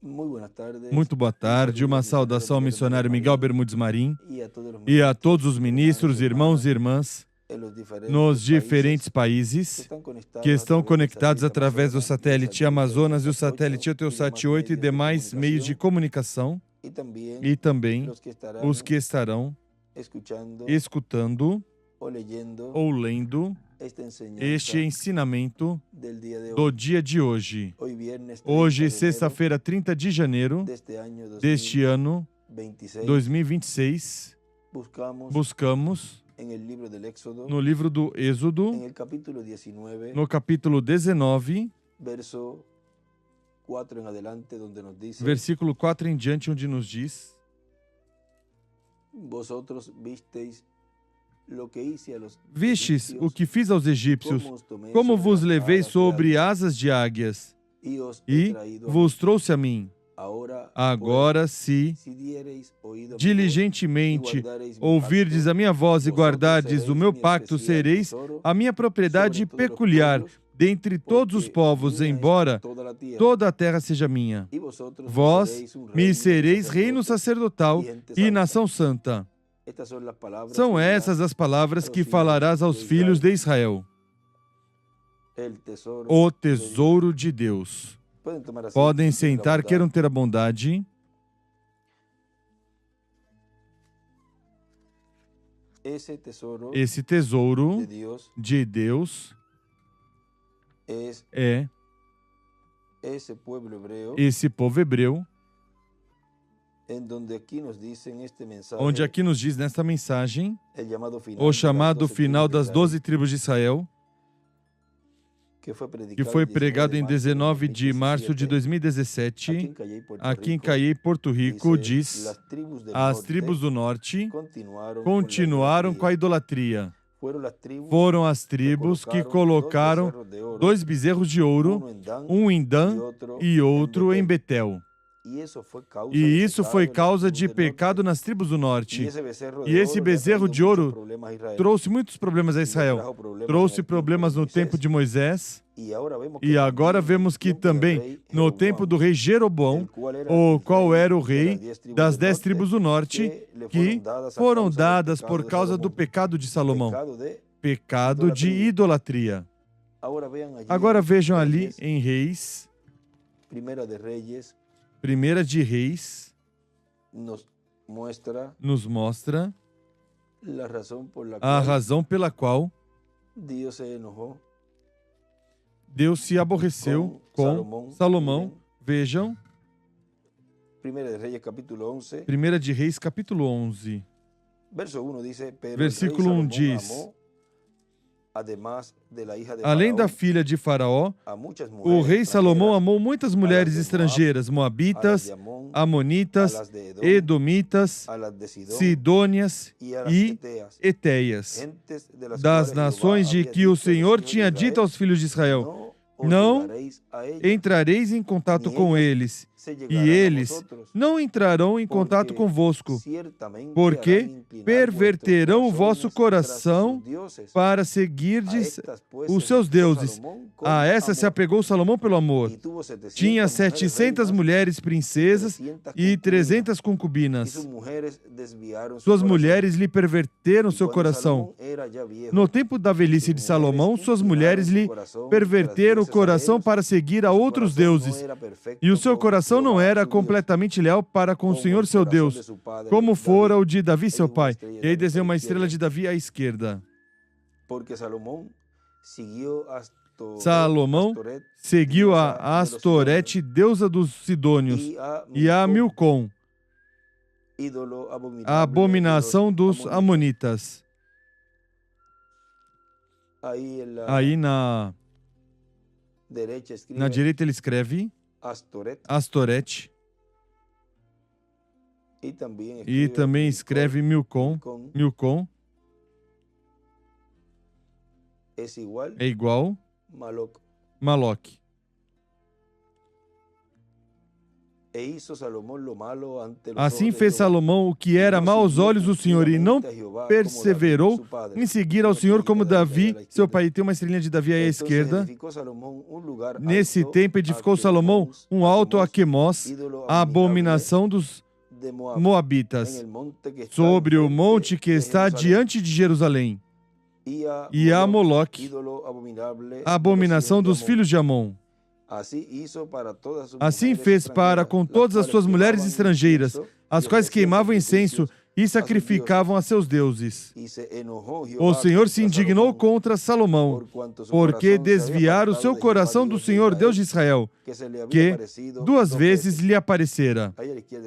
Muito boa tarde, uma saudação ao missionário Miguel Bermudes Marim e a todos os ministros, irmãos e irmãs nos diferentes países que estão conectados através do satélite Amazonas e o satélite Eutelsat 8 e demais meios de comunicação, e também os que estarão escutando ou lendo este ensinamento do dia de hoje. Hoje, sexta-feira, 30 de janeiro deste ano 2026, buscamos no livro do Êxodo, no capítulo 19, versículo 4 em diante, onde nos diz: Vistes o que fiz aos egípcios, como vos levei sobre asas de águias, e vos trouxe a mim. Agora, se diligentemente ouvirdes a minha voz e guardardes o meu pacto, sereis a minha propriedade peculiar dentre todos os povos, embora toda a terra seja minha. Vós me sereis reino sacerdotal e nação santa. São essas as palavras que falarás aos filhos de Israel. O tesouro de Deus. Podem sentar, queiram ter a bondade. Esse tesouro de Deus é esse povo hebreu, onde aqui nos diz nesta mensagem o chamado final das 12 tribos de Israel, que foi pregado em 19 de março de 2017, aqui em Cayey, Porto Rico. Diz: as tribos do norte continuaram com a idolatria. Foram as tribos que colocaram 2 bezerros de ouro, um em Dan e outro em Betel. E isso foi causa de pecado nas tribos do norte. E esse bezerro de ouro trouxe muitos problemas a Israel. Trouxe problemas no tempo de Moisés. E agora vemos que também no tempo do rei Jeroboão, o qual era o rei das 10 tribos do norte, que foram dadas por causa do pecado de Salomão. Pecado de idolatria. Agora vejam ali em Reis, Primeira de Reis, nos mostra a razão pela qual Deus se aborreceu com Salomão. Vejam, Primeira de Reis, capítulo 11. Versículo 1 diz: além da filha de Faraó, o rei Salomão amou muitas mulheres estrangeiras, moabitas, amonitas, edomitas, sidônias e etéias, das nações de que o Senhor tinha dito aos filhos de Israel: não entrareis em contato com eles, e eles não entrarão em contato convosco, porque perverterão o vosso coração para seguirdes os seus deuses. A essa se apegou Salomão pelo amor. Tinha 700 mulheres princesas e 300 concubinas. Suas mulheres lhe perverteram seu coração. No tempo da velhice de Salomão, suas mulheres lhe perverteram o coração para seguir a outros deuses. E o seu coração não era completamente leal para com o Senhor seu Deus, como fora o de Davi seu pai. E aí desenha uma estrela de Davi à esquerda. Salomão seguiu a Astorete, deusa dos Sidônios, e a Milcom, a abominação dos Amonitas. Aí na direita ele escreve Astorete, e também escreve Milcom. É igual Maloque. Assim fez Salomão o que era mau aos olhos do Senhor e não perseverou em seguir ao Senhor como Davi, seu pai. Tem uma estrelinha de Davi aí à esquerda. Nesse tempo edificou Salomão um alto a Quemós, a abominação dos Moabitas, sobre o monte que está diante de Jerusalém, e a Moloque, a abominação dos filhos de Amon. Assim fez para com todas as suas mulheres estrangeiras, as quais queimavam incenso e sacrificavam a seus deuses. O Senhor se indignou contra Salomão, porque desviara o seu coração do Senhor Deus de Israel, que 2 vezes lhe aparecera.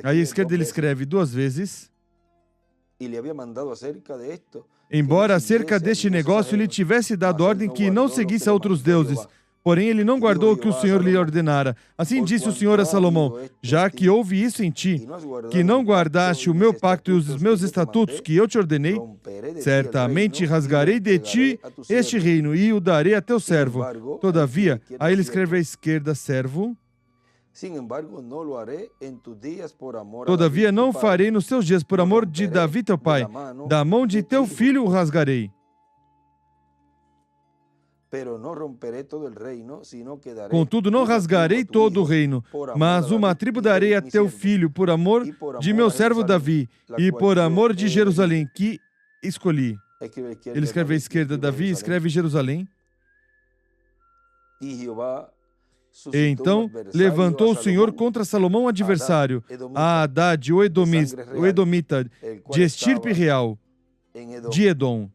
Aí à esquerda ele escreve 2 vezes. Embora acerca deste negócio lhe tivesse dado ordem que não seguisse a outros deuses, porém ele não guardou o que o Senhor lhe ordenara. Assim disse o Senhor a Salomão: já que houve isso em ti, que não guardaste o meu pacto e os meus estatutos que eu te ordenei, certamente rasgarei de ti este reino e o darei a teu servo. Todavia, aí ele escreve à esquerda, servo. Todavia não farei nos teus dias por amor de Davi teu pai, da mão de teu filho o rasgarei. Contudo, não rasgarei todo o reino, mas uma tribo darei a teu filho por amor de meu servo Davi e por amor de Jerusalém, que escolhi. Ele escreve à esquerda, Davi escreve Jerusalém. Então levantou o Senhor contra Salomão, adversário, a Haddad, o Edomita, de estirpe real, de Edom.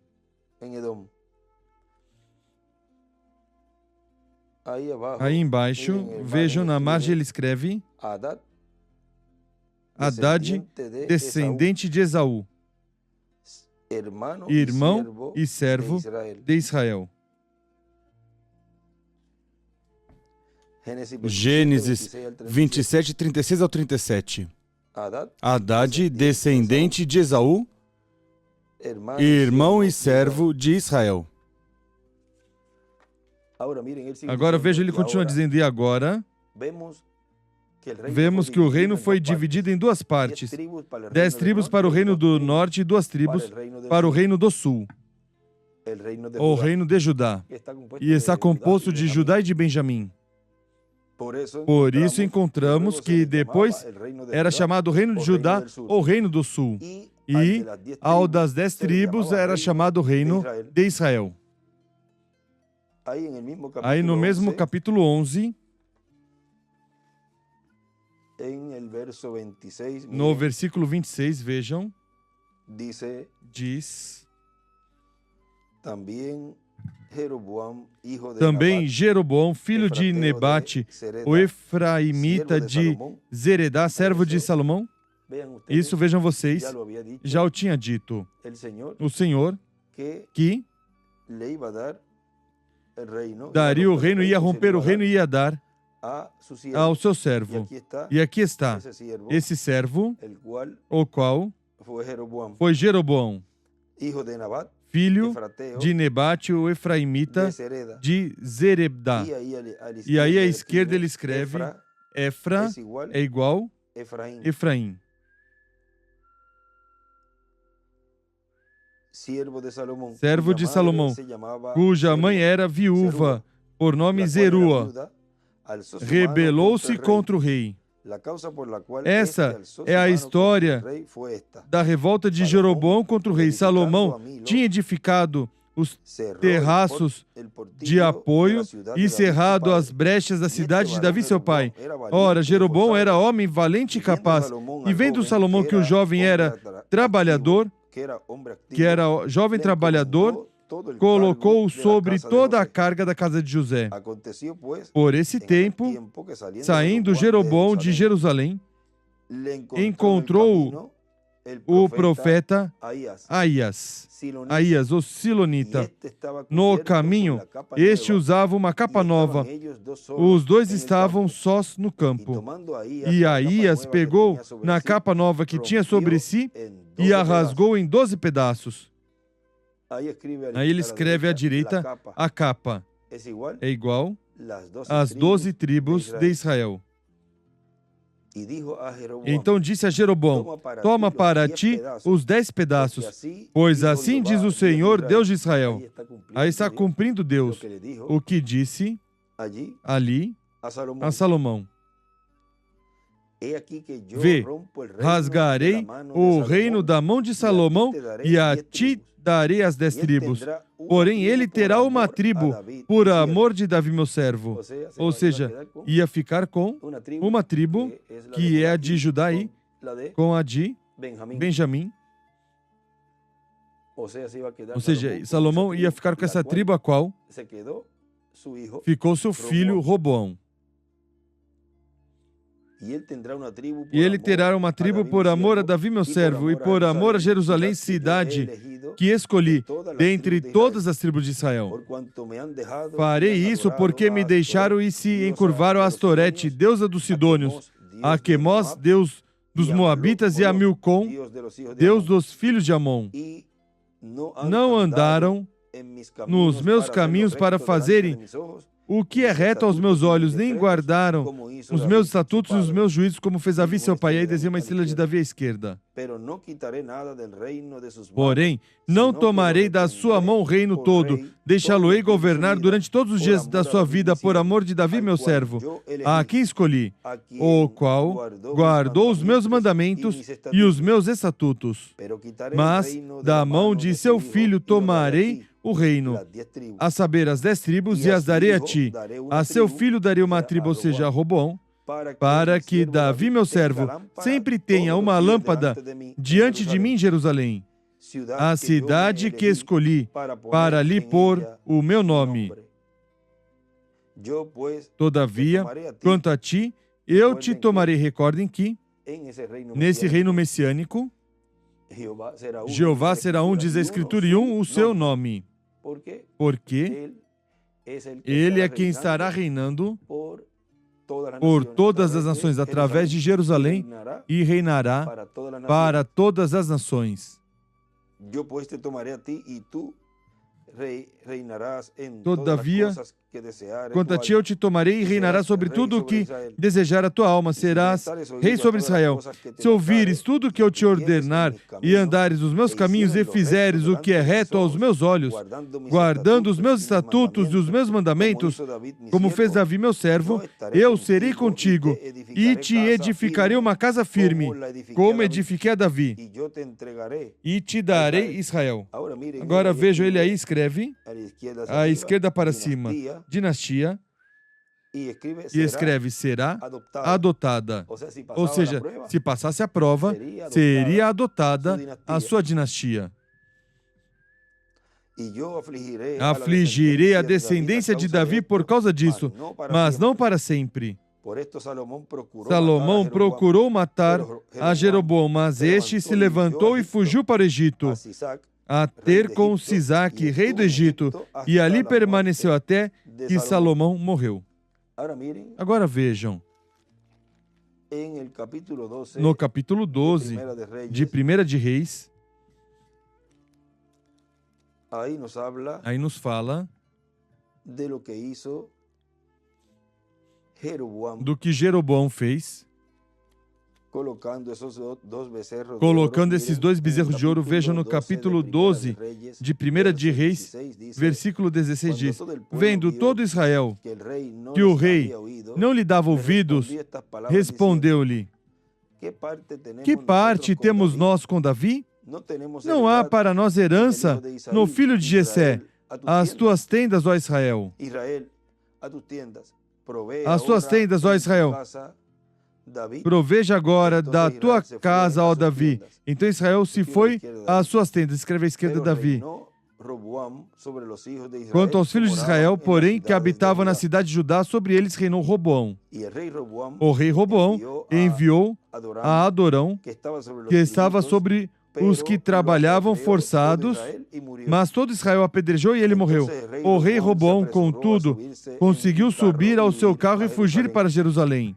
Aí embaixo, vejam na margem, ele escreve Haddad, descendente de Esaú, irmão e servo de Israel. Gênesis 27, 36 ao 37. Haddad, descendente de Esaú, irmão e servo de Israel. Agora veja, ele continua dizendo, e agora vemos que o reino foi dividido em 2 partes, 10 tribos para o reino do norte e 2 tribos para o reino do sul, o reino de Judá, e está composto de Judá e de Benjamim. Por isso encontramos que depois era chamado Reino de Judá ou Reino do Sul, e ao das 10 tribos era chamado Reino de Israel. Aí no mesmo capítulo 11, no versículo 26, vejam, diz: também Jeroboão, filho de Nebate, o efraimita de Zeredá, servo de Salomão. Isso, vejam vocês, já o tinha dito. O Senhor que daria o reino, ia romper o reino e ia dar ao seu servo. E aqui está, esse servo, o qual foi Jeroboão, filho de Nebate, o efraimita de Zeredá. E aí à esquerda ele escreve Efra é igual Efraim. Servo de Salomão, cuja mãe era viúva, por nome Zerua, rebelou-se contra o rei. Essa é a história da revolta de Jeroboão contra o rei. Salomão tinha edificado os terraços de apoio e cerrado as brechas da cidade de Davi, seu pai. Ora, Jeroboão era homem valente e capaz, e vendo Salomão que o jovem era trabalhador, colocou-o sobre toda a carga da casa de José. Por esse tempo, saindo Jeroboão de Jerusalém, encontrou o profeta Aías, o Silonita, no caminho. Este usava uma capa nova. Os dois estavam sós no campo. E Aías pegou na capa nova que tinha sobre si e a rasgou em 12 pedaços. Aí ele escreve à direita, a capa é igual às 12 tribos de Israel. Então disse a Jeroboão: toma para ti os 10 pedaços, pois assim diz o Senhor, Deus de Israel. Aí está cumprindo Deus o que disse ali a Salomão. Vê, rasgarei o reino da mão de Salomão e a ti darei as 10 tribos. Porém, ele terá uma tribo por amor de Davi, meu servo. Ou seja, ia ficar com uma tribo, que é a de Judá, aí, com a de Benjamim. Ou seja, Salomão ia ficar com essa tribo, a qual ficou seu filho Roboão. E ele terá uma tribo por amor a Davi, meu servo, e por amor a Jerusalém, cidade que escolhi dentre todas as tribos de Israel. Farei isso porque me deixaram e se encurvaram a Astorete, deusa dos Sidônios, a Quemós, deus dos Moabitas, e a Milcom, deus dos filhos de Amon. Não andaram nos meus caminhos para fazerem o que é reto aos meus olhos, nem guardaram os meus estatutos e os meus juízos, como fez Davi, seu pai. E aí desenha uma estrela de Davi à esquerda. Porém, não tomarei da sua mão o reino todo, deixá-lo-ei governar durante todos os dias da sua vida, por amor de Davi, meu servo, a quem escolhi, o qual guardou os meus mandamentos e os meus estatutos. Mas da mão de seu filho tomarei o reino, a saber, as 10 tribos, e as darei a ti. A seu filho darei uma tribo, ou seja, a Roboão, para que Davi, meu servo, sempre tenha uma lâmpada diante de mim em Jerusalém, a cidade que escolhi para lhe pôr o meu nome. Todavia, quanto a ti, eu te tomarei. Recordem que, nesse reino messiânico, Jeová será um, diz a Escritura, e um o seu nome. Porque ele é quem estará reinando por todas as nações, através de Jerusalém, e reinará para todas as nações. Todavia, quanto a ti, eu te tomarei e reinarás sobre tudo o que desejar a tua alma. Serás rei sobre Israel. Se ouvires tudo o que eu te ordenar e andares nos meus caminhos e fizeres o que é reto aos meus olhos, guardando os meus estatutos e os meus mandamentos, como fez Davi, meu servo, eu serei contigo e te edificarei uma casa firme, como edifiquei a Davi, e te darei Israel. Agora vejam, ele aí escreve à esquerda para cima, dinastia, e escreve será adotada. Ou seja, se passasse a prova, seria adotada a sua dinastia. Afligirei a descendência de Davi por causa disso, mas não para sempre. Salomão procurou matar a Jeroboão, mas este se levantou e fugiu para o Egito, a ter com Sisaque, rei do Egito, e ali permaneceu até que Salomão morreu. Agora vejam, no capítulo 12 de 1 de Reis, aí nos fala do que Jeroboão fez, colocando esses 2 bezerros de ouro. Vejam no capítulo 12 de 1 de Reis, versículo 16 diz: vendo todo Israel que o rei não lhe dava ouvidos, respondeu-lhe: que parte temos nós com Davi? Não há para nós herança no filho de Jessé. As tuas tendas, ó Israel. As tuas tendas, ó Israel. Proveja agora da tua casa, ó Davi. Então Israel se foi às suas tendas. Escreve à esquerda Davi. Quanto aos filhos de Israel, porém, que habitavam na cidade de Judá, sobre eles reinou Roboão. O rei Roboão enviou a Adorão, que estava sobre os que trabalhavam forçados, mas todo Israel apedrejou e ele morreu. O rei Roboão, contudo, conseguiu subir ao seu carro e fugir para Jerusalém.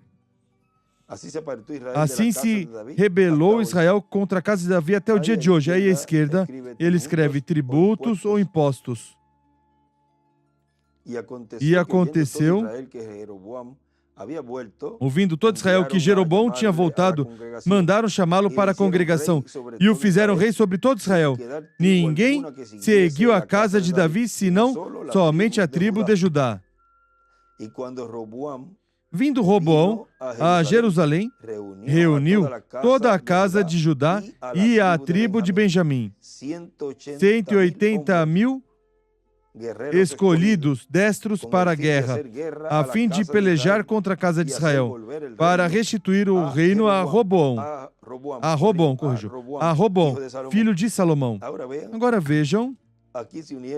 Assim se rebelou Israel contra a casa de Davi até o dia de hoje. Aí à esquerda, ele escreve tributos ou impostos. E aconteceu Ouvindo todo Israel que Jeroboão tinha voltado, mandaram chamá-lo para a congregação e o fizeram rei sobre todo Israel. Ninguém seguiu a casa de Davi, senão somente a tribo de Judá. Vindo Roboão a Jerusalém, reuniu toda a casa de Judá e a tribo de Benjamim, 180.000 escolhidos destros para a guerra, a fim de pelejar contra a casa de Israel, para restituir o reino a Roboão, filho de Salomão. Agora vejam,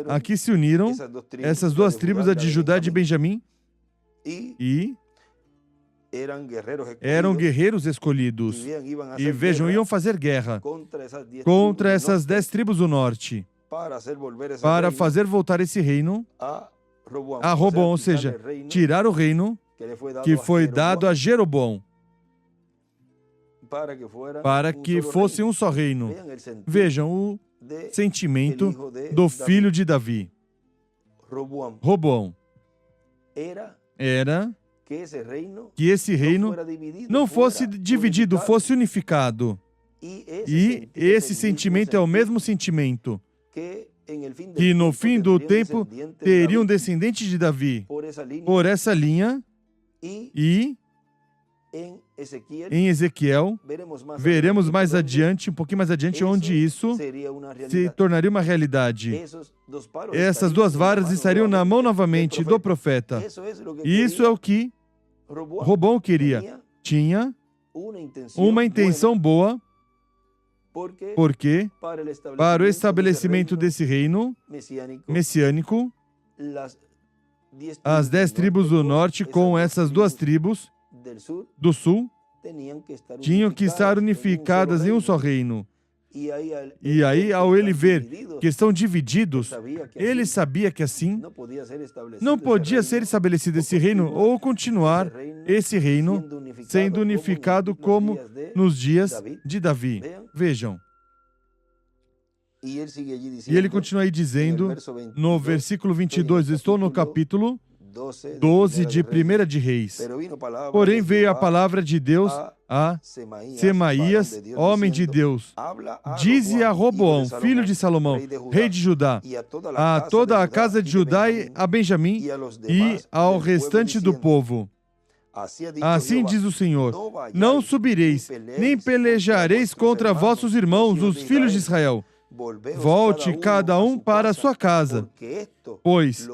aqui se uniram essas duas tribos, a de Judá e de Benjamim, e eram guerreiros escolhidos. E vejam, iam fazer guerra contra essas 10 tribos do norte, para fazer voltar esse reino a Roboão, ou seja, tirar o reino que foi dado a Jeroboão, para que fosse um só reino. Vejam o sentimento do filho de Davi. Roboão era que esse reino não fosse dividido, fosse unificado. E esse sentimento é o mesmo sentimento que no fim do tempo teria um descendente de Davi por essa linha, e em Ezequiel veremos mais adiante, um pouquinho mais adiante, onde isso se tornaria uma realidade. Essas duas varas estariam na mão novamente do profeta. E isso é o que Roboão queria. Tinha uma intenção boa, porque para o estabelecimento desse reino messiânico, as 10 tribos do norte com essas duas tribos do sul tinham que estar unificadas em um só reino. E aí, ao ele ver que estão divididos, ele sabia que assim não podia ser estabelecido esse reino ou continuar esse reino sendo unificado como nos dias de Davi. Vejam. E ele continua aí dizendo, no versículo 22, estou no capítulo 12 de 1 de Reis. Porém veio a palavra de Deus a Semaías, homem de Deus. Dize a Roboão, filho de Salomão, rei de Judá, a toda a casa de Judá e a Benjamim e ao restante do povo. Assim diz o Senhor, não subireis, nem pelejareis contra vossos irmãos, os filhos de Israel. Volte cada um para a sua casa, pois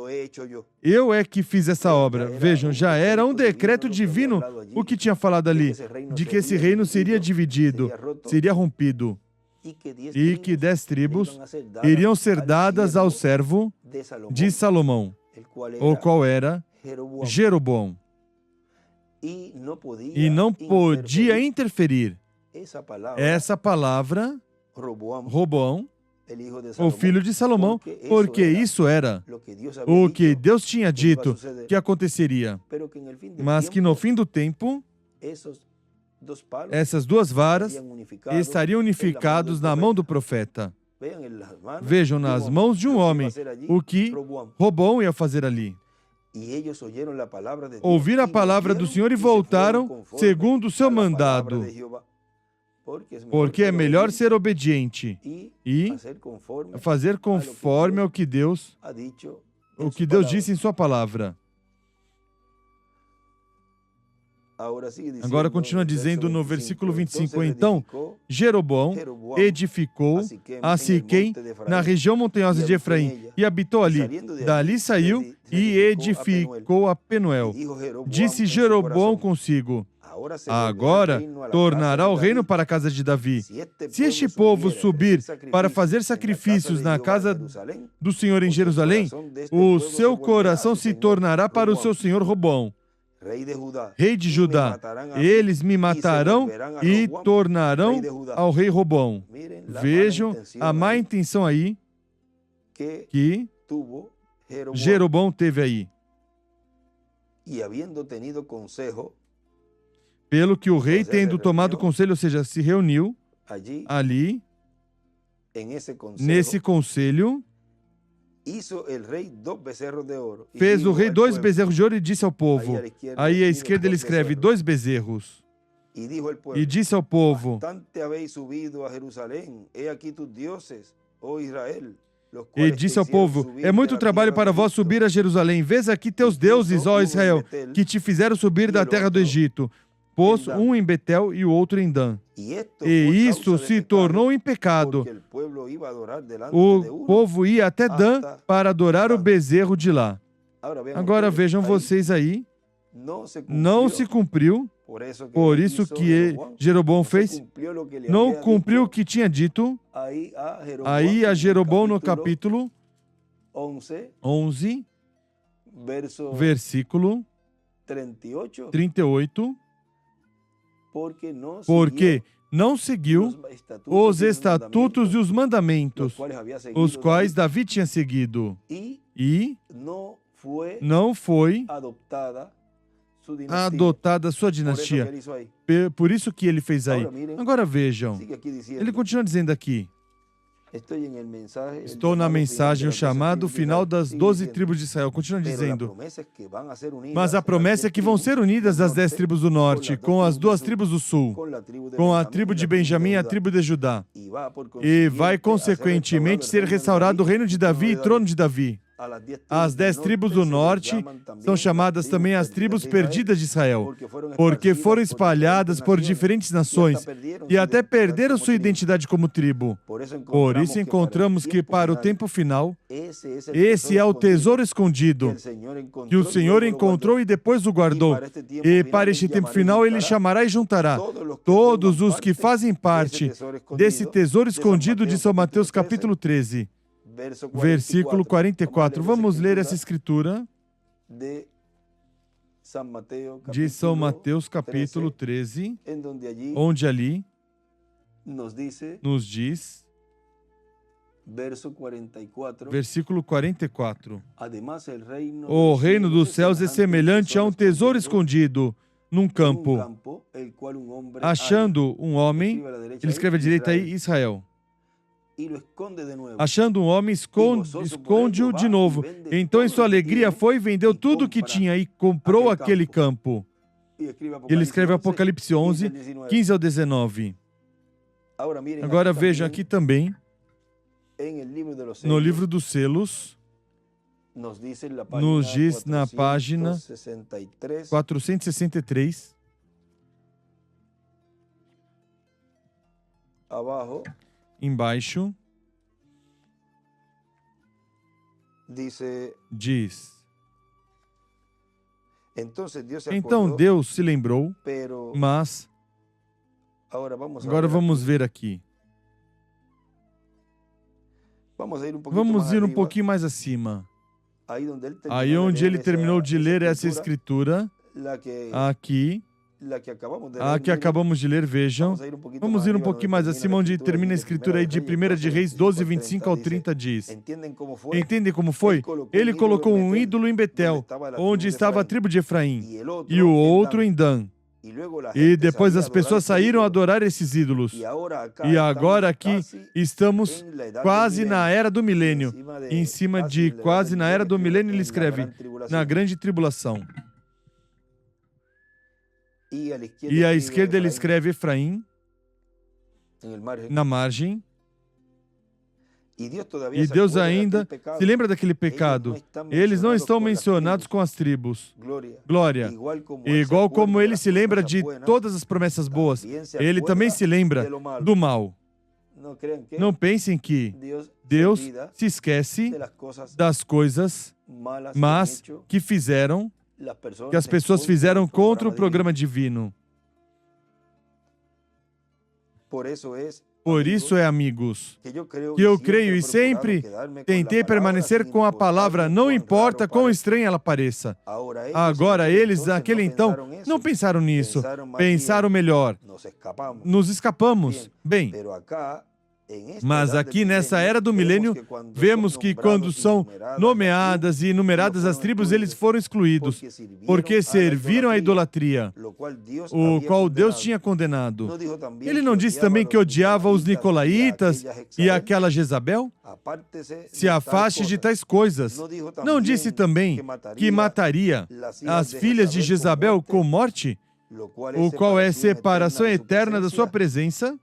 eu é que fiz essa obra. Vejam, já era um decreto divino o que tinha falado ali, de que esse reino seria dividido, seria rompido, e que 10 tribos iriam ser dadas ao servo de Salomão, o qual era Jeroboão, e não podia interferir. Essa palavra Roboão, o filho de Salomão, porque isso era o que Deus tinha dito que aconteceria. Mas que no fim do tempo, essas duas varas estariam unificados na mão do profeta. Vejam, nas mãos de um homem, o que Roboão ia fazer ali. Ouviram a palavra do Senhor e voltaram segundo o seu mandado. Porque é melhor ser obediente e fazer conforme ao que Deus disse em sua palavra. Agora continua dizendo no versículo 25, então Jeroboão edificou a Siquém na região montanhosa de Efraim e habitou ali. Dali saiu e edificou a Penuel. Disse Jeroboão consigo, agora tornará o reino para a casa de Davi. Se este povo subir para fazer sacrifícios na casa do Senhor em Jerusalém, o seu coração se tornará para o seu senhor Roboão, rei de Judá. Eles me matarão e tornarão ao rei Roboão. Vejam a má intenção aí que Jeroboão teve aí. Pelo que o rei, tendo tomado conselho, ou seja, se reuniu ali, nesse conselho, Fez o rei 2 bezerros de ouro e disse ao povo. Aí à esquerda ele escreve 2 bezerros. E disse ao povo. E disse ao povo, é muito trabalho para vós subir a Jerusalém. Vês aqui teus deuses, ó Israel, que te fizeram subir da terra do Egito. Pôs um em Betel e o outro em Dan. E isto se tornou em pecado. O povo ia até Dan para adorar o bezerro de lá. Agora vejam vocês aí, não se cumpriu, por isso que Jeroboão fez, não cumpriu o que tinha dito. Aí a Jeroboão no capítulo 11, versículo 38, porque não seguiu os estatutos e os mandamentos, os quais Davi tinha seguido, e não foi adotada a sua dinastia. Por isso que ele fez aí. Agora vejam, ele continua dizendo aqui, estou na mensagem, o chamado final das 12 tribos de Israel. Continua dizendo, mas a promessa é que vão ser unidas as 10 tribos do norte, com as 2 tribos do sul, com a tribo de Benjamim e a tribo de Judá. E vai, consequentemente, ser restaurado o reino de Davi e trono de Davi. As 10 tribos do norte são chamadas também as tribos perdidas de Israel, porque foram espalhadas por diferentes nações e até perderam sua identidade como tribo. Por isso encontramos que para o tempo final, esse é o tesouro escondido que o Senhor encontrou e depois o guardou. E para este tempo final ele chamará e juntará todos os que fazem parte desse tesouro escondido de São Mateus capítulo 13. Versículo 44. Vamos ler essa escritura de São Mateus, capítulo 13, onde ali nos diz, versículo 44, o reino dos céus é semelhante a um tesouro escondido num campo, achando um homem, ele escreve à direita aí, Israel. Achando um homem, esconde-o de novo. Então, em sua alegria, foi e vendeu tudo o que tinha e comprou aquele campo. Ele escreve Apocalipse 11, 15 ao 19. Agora vejam aqui também, no livro dos selos, nos diz na página 463, embaixo, diz, então Deus se lembrou, mas, agora vamos ver aqui, vamos ir um pouquinho mais acima, aí onde ele terminou de ler essa escritura, aqui, a que acabamos de ler, vejam. Vamos ir um pouquinho mais acima, onde termina a escritura aí de 1 de Reis 12, 25 ao 30, diz. Entendem como foi? Ele colocou um ídolo em Betel, onde estava a tribo de Efraim, e o outro em Dan. E depois as pessoas saíram a adorar esses ídolos. E agora aqui estamos quase na era do milênio. Em cima de quase na era do milênio ele escreve, na grande tribulação. E à esquerda ele escreve Efraim, na margem. E Deus ainda se lembra daquele pecado. Eles não estão mencionados com as tribos. Glória. Igual como ele se lembra de todas as promessas boas, ele também se lembra do mal. Não pensem que Deus se esquece das coisas más que as pessoas fizeram contra o programa divino. Por isso é, amigos, que eu creio e sempre tentei permanecer com a palavra, não importa quão estranha ela pareça. Agora, eles, naquele então, não pensaram nisso, pensaram melhor. Nos escapamos. Bem, Mas aqui nessa era do milênio, vemos que quando são nomeadas e enumeradas as tribos, eles foram excluídos, porque serviram à idolatria, o qual Deus tinha condenado. Ele não disse também que odiava os nicolaítas e aquela Jezabel? Se afaste de tais coisas. Não disse também que mataria as filhas de Jezabel com morte, o qual é separação eterna da sua presença?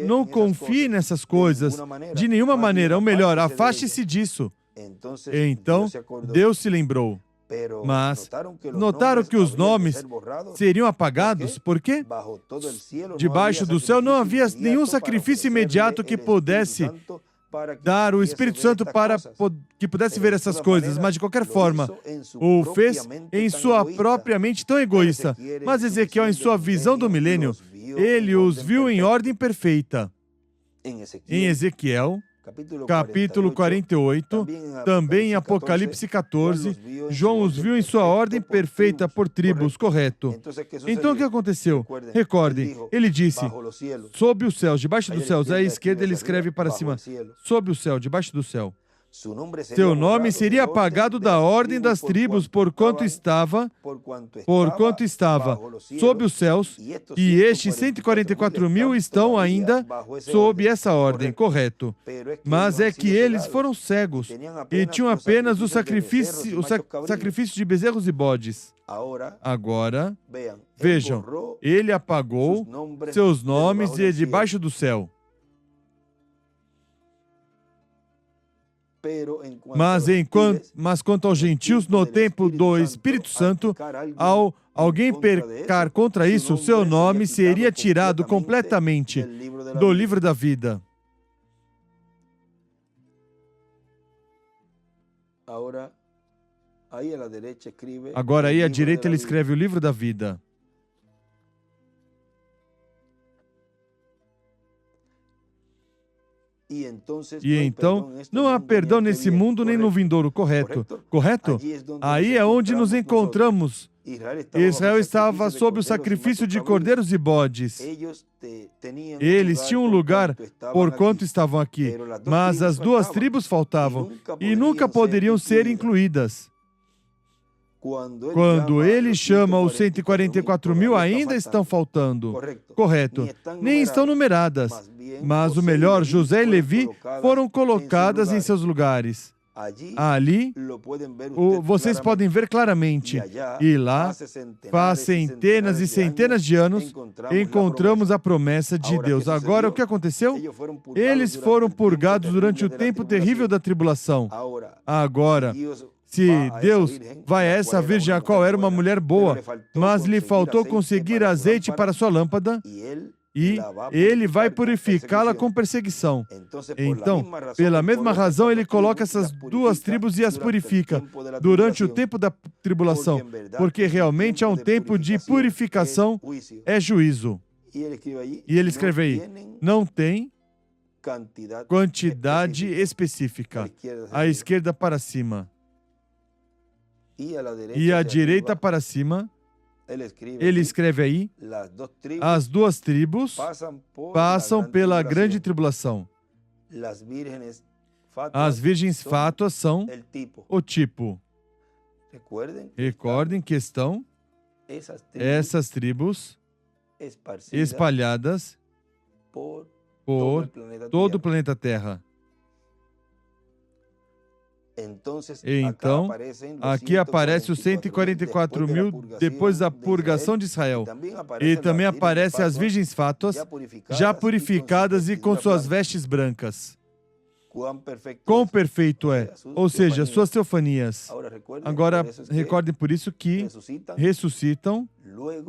Não confie nessas coisas de nenhuma maneira. Ou melhor, afaste-se disso. Então, Deus se lembrou. Mas notaram que os nomes seriam apagados. Por quê? Debaixo do céu não havia nenhum sacrifício imediato que pudesse dar o Espírito Santo para que pudesse ver essas coisas, mas de qualquer forma, o fez em sua própria mente tão egoísta. Mas Ezequiel, em sua visão do milênio, ele os viu em ordem perfeita. Em Ezequiel, capítulo 48, também em Apocalipse 14, João os viu em sua ordem perfeita por tribos, correto. Então o que aconteceu? Recordem, ele disse, sob os céus, debaixo dos céus, à esquerda ele escreve para cima, sob o céu, debaixo do céu. Seu nome seria apagado da ordem das tribos, porquanto estava sob os céus, e estes 144.000 estão ainda sob essa ordem, correto. Mas é que eles foram cegos e tinham apenas o sacrifício de bezerros e bodes. Agora, vejam, ele apagou seus nomes de debaixo do céu. Mas quanto aos gentios, no tempo do Espírito Santo, ao alguém pecar contra isso, seu nome seria tirado completamente do livro da vida. Agora aí à direita ele escreve o livro da vida. E então, não há perdão nesse mundo nem no vindouro, correto? Correto? Aí é onde nos encontramos. Israel estava sob o sacrifício de cordeiros e bodes. Eles tinham um lugar porquanto estavam aqui, mas as duas tribos faltavam e nunca poderiam ser incluídas. Quando ele chama os 144.000, ainda estão faltando. Correto. Nem estão numeradas. Mas o melhor, José e Levi foram colocadas em seus lugares. Ali, vocês podem ver claramente. E lá, faz centenas e centenas de anos, encontramos a promessa de Deus. Agora, o que aconteceu? Eles foram purgados durante o tempo terrível da tribulação. Agora, se Deus vai a essa virgem, a qual era uma mulher boa, mas lhe faltou conseguir azeite para sua lâmpada, e ele vai purificá-la com perseguição. Então, pela mesma razão, ele coloca essas duas tribos e as purifica durante o tempo da tribulação, porque realmente há um tempo de purificação, é juízo. E ele escreve aí, não tem quantidade específica, à esquerda para cima. E à direita para cima, ele escreve aí, as duas tribos passam pela grande tribulação. As virgens fátuas são o tipo. Recordem que estão essas tribos espalhadas por todo o planeta Terra. Então, aqui aparece os 144.000 depois da purgação de Israel. E também aparecem as virgens fátuas, já purificadas e com suas vestes brancas. Quão perfeito é, ou seja, suas teofanias. Agora, recordem por isso que ressuscitam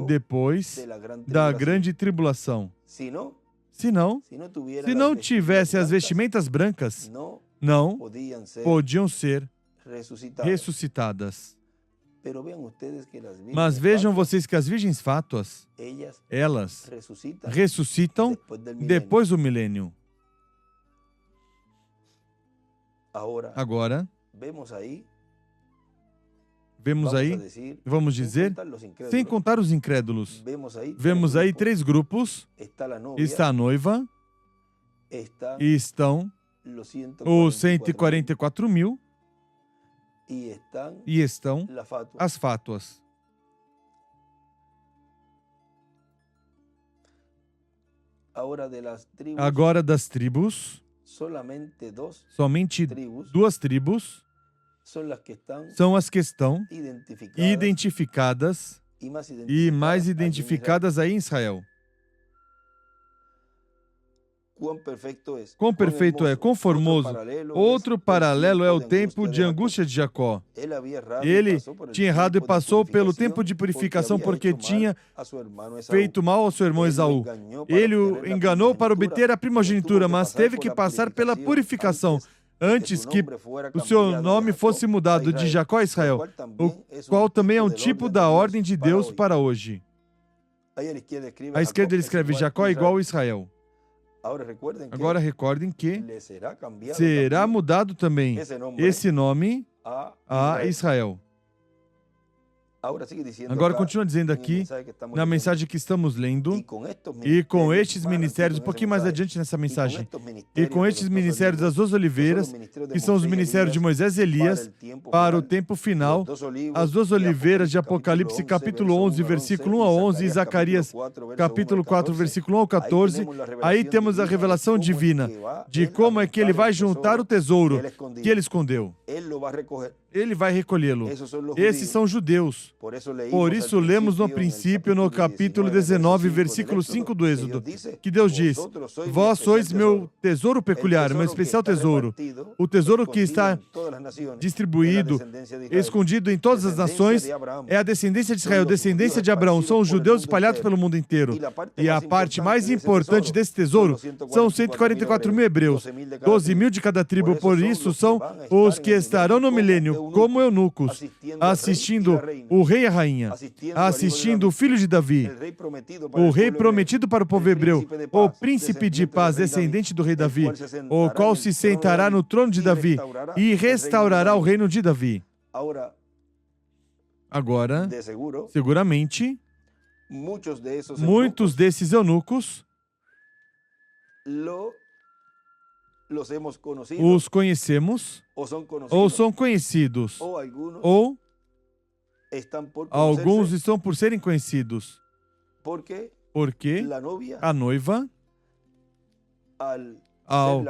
depois da grande tribulação. Se não tivesse as vestimentas brancas, não podiam ser ressuscitadas. Mas vejam vocês que as virgens fátuas, elas ressuscitam depois do milênio. Agora, Vemos aí, vamos dizer, sem contar os incrédulos. Vemos aí 3 grupos. Está a noiva, e estão os 144 mil, e estão as fátuas. Agora das tribos, somente 2 tribos são as que estão identificadas e mais identificadas aí em Israel. Quão perfeito é, quão formoso. Outro paralelo é o tempo de angústia de Jacó. Ele tinha errado e passou pelo tempo de purificação porque tinha feito mal ao seu irmão Esaú. Ele o enganou para obter a primogenitura, mas teve que passar pela purificação antes que o seu nome fosse mudado de Jacó a Israel, o qual também é um tipo da ordem de Deus para hoje. À esquerda ele escreve Jacó igual a Israel. Agora recordem que será mudado também esse nome a Israel. Agora continua dizendo aqui, na mensagem que estamos lendo, e com estes ministérios, um pouquinho mais adiante nessa mensagem, e com estes ministérios das 2 oliveiras, que são os ministérios de Moisés e Elias, para o tempo final, as 2 oliveiras de Apocalipse, capítulo 11, versículo 1 a 11, e Zacarias, capítulo 4, versículo 1 ao 14, aí temos a revelação divina de como é que ele vai juntar o tesouro que ele escondeu. Ele vai recolhê-lo. Esses são judeus. Por isso lemos no princípio, no capítulo 19, versículo 5 do Êxodo, que Deus diz: vós sois meu tesouro peculiar, meu especial tesouro. O tesouro que está distribuído, escondido em todas as nações, é a descendência de Israel, descendência de Abraão. São os judeus espalhados pelo mundo inteiro. E a parte mais importante desse tesouro são 144 mil hebreus, 12 mil de cada tribo. Por isso são os que estarão no milênio como eunucos, assistindo o rei e a rainha, assistindo o filho de Davi, o rei prometido para o povo hebreu, o príncipe de paz, descendente do rei Davi, o qual se sentará no trono de Davi e restaurará o reino de Davi. Agora, seguramente, muitos desses eunucos os conhecemos, ou são conhecidos, ou alguns estão por serem conhecidos. Porque a noiva, ao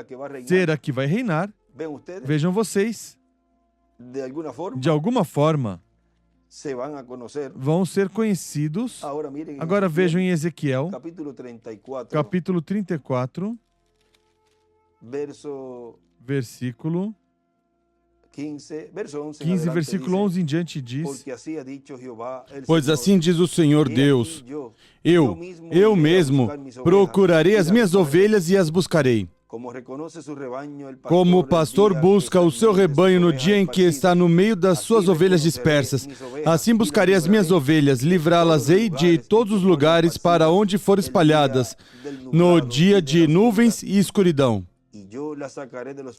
ser a que vai reinar, vejam vocês, de alguma forma, vão ser conhecidos. Agora vejam em Ezequiel, capítulo 34, versículo 15, versículo 11 em diante diz: pois assim diz o Senhor Deus, eu mesmo procurarei as minhas ovelhas e as buscarei. Como o pastor busca o seu rebanho no dia em que está no meio das suas ovelhas dispersas, assim buscarei as minhas ovelhas, livrá-las-ei de todos os lugares para onde forem espalhadas, no dia de nuvens e escuridão.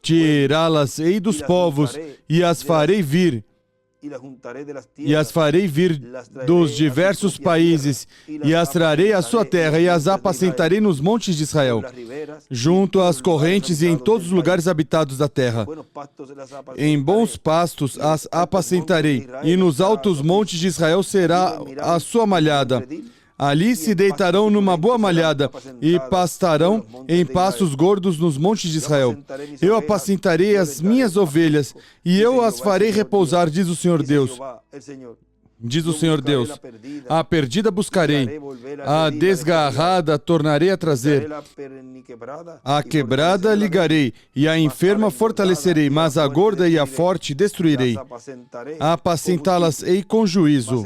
Tirá-las-ei dos povos, e as farei vir dos diversos países, e as trarei à sua terra, e as apacentarei nos montes de Israel, junto às correntes e em todos os lugares habitados da terra. Em bons pastos as apacentarei, e nos altos montes de Israel será a sua malhada. Ali se deitarão numa boa malhada e pastarão em pastos gordos nos montes de Israel. Eu apacentarei as minhas ovelhas e eu as farei repousar, diz o Senhor Deus. Diz o Senhor Deus, a perdida buscarei, a desgarrada tornarei a trazer, a quebrada ligarei, e a enferma fortalecerei, mas a gorda e a forte destruirei. Apacentá-las-ei com juízo.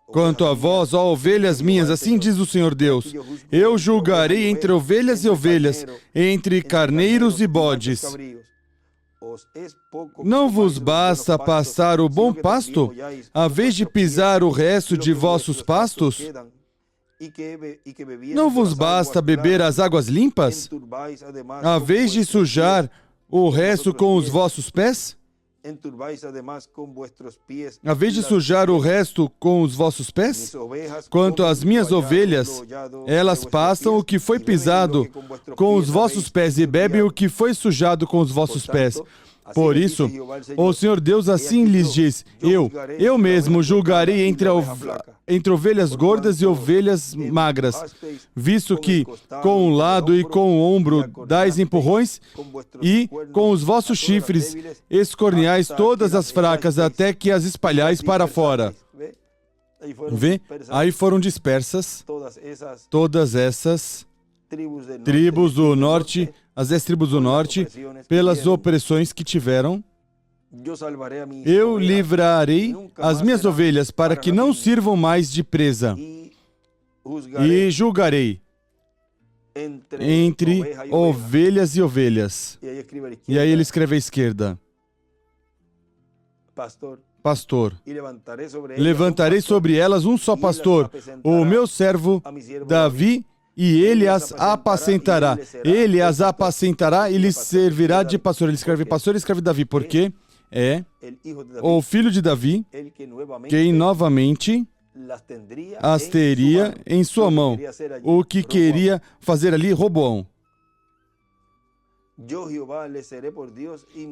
Quanto a vós, ó ovelhas minhas, assim diz o Senhor Deus, eu julgarei entre ovelhas e ovelhas, entre carneiros e bodes. Não vos basta pastar o bom pasto, a vez de pisar o resto de vossos pastos? Não vos basta beber as águas limpas, a vez de sujar o resto com os vossos pés? A vez de sujar o resto com os vossos pés? Quanto às minhas ovelhas, elas passam o que foi pisado com os vossos pés e bebem o que foi sujado com os vossos pés. Por isso, o Senhor Deus assim lhes diz: eu mesmo julgarei entre ovelhas gordas e ovelhas magras, visto que com o lado e com o ombro dais empurrões, e com os vossos chifres escorneais todas as fracas, até que as espalhais para fora. Vê? Aí foram dispersas todas essas tribos do norte, as 10 tribos do norte, pelas opressões que tiveram. Eu livrarei as minhas ovelhas para que não sirvam mais de presa, e julgarei entre ovelhas e ovelhas. E aí ele escreve à esquerda: pastor. Levantarei sobre elas um só pastor, o meu servo Davi, e ele as apacentará. Ele as apacentará e lhes servirá de pastor. Ele escreve Davi, porque é o filho de Davi quem novamente as teria em sua mão. O que queria fazer ali, Roboão.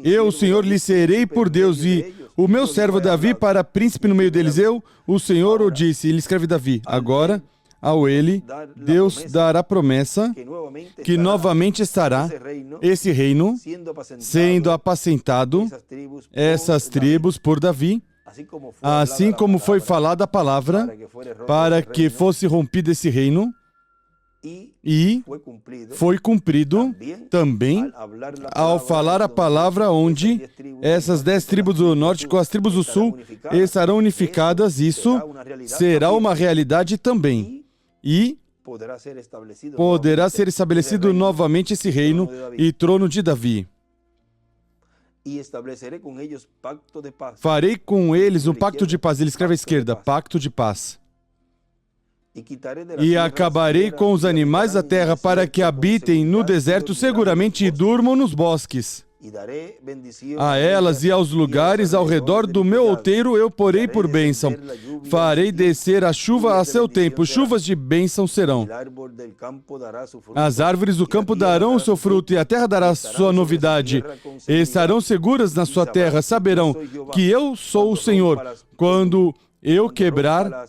Eu, o Senhor, lhe serei por Deus, e o meu servo Davi para príncipe no meio deles. Eu, o Senhor, o disse. Ele escreve Davi. Agora, ao ele, Deus dará promessa que novamente estará esse reino sendo apacentado, essas tribos por Davi, assim como foi falada a palavra, para que fosse rompido esse reino, e foi cumprido também ao falar a palavra, onde essas 10 tribos do norte com as tribos do sul estarão unificadas. Isso será uma realidade também. E poderá ser estabelecido novamente esse reino e trono de Davi. Farei com eles um pacto de paz. Ele escreve à esquerda: pacto de paz. E acabarei com os animais da terra para que habitem no deserto seguramente e durmam nos bosques. A elas e aos lugares ao redor do meu outeiro eu porei por bênção. Farei descer a chuva a seu tempo, chuvas de bênção serão. As árvores do campo darão o seu fruto e a terra dará sua novidade. Estarão seguras na sua terra, saberão que eu sou o Senhor, quando eu quebrar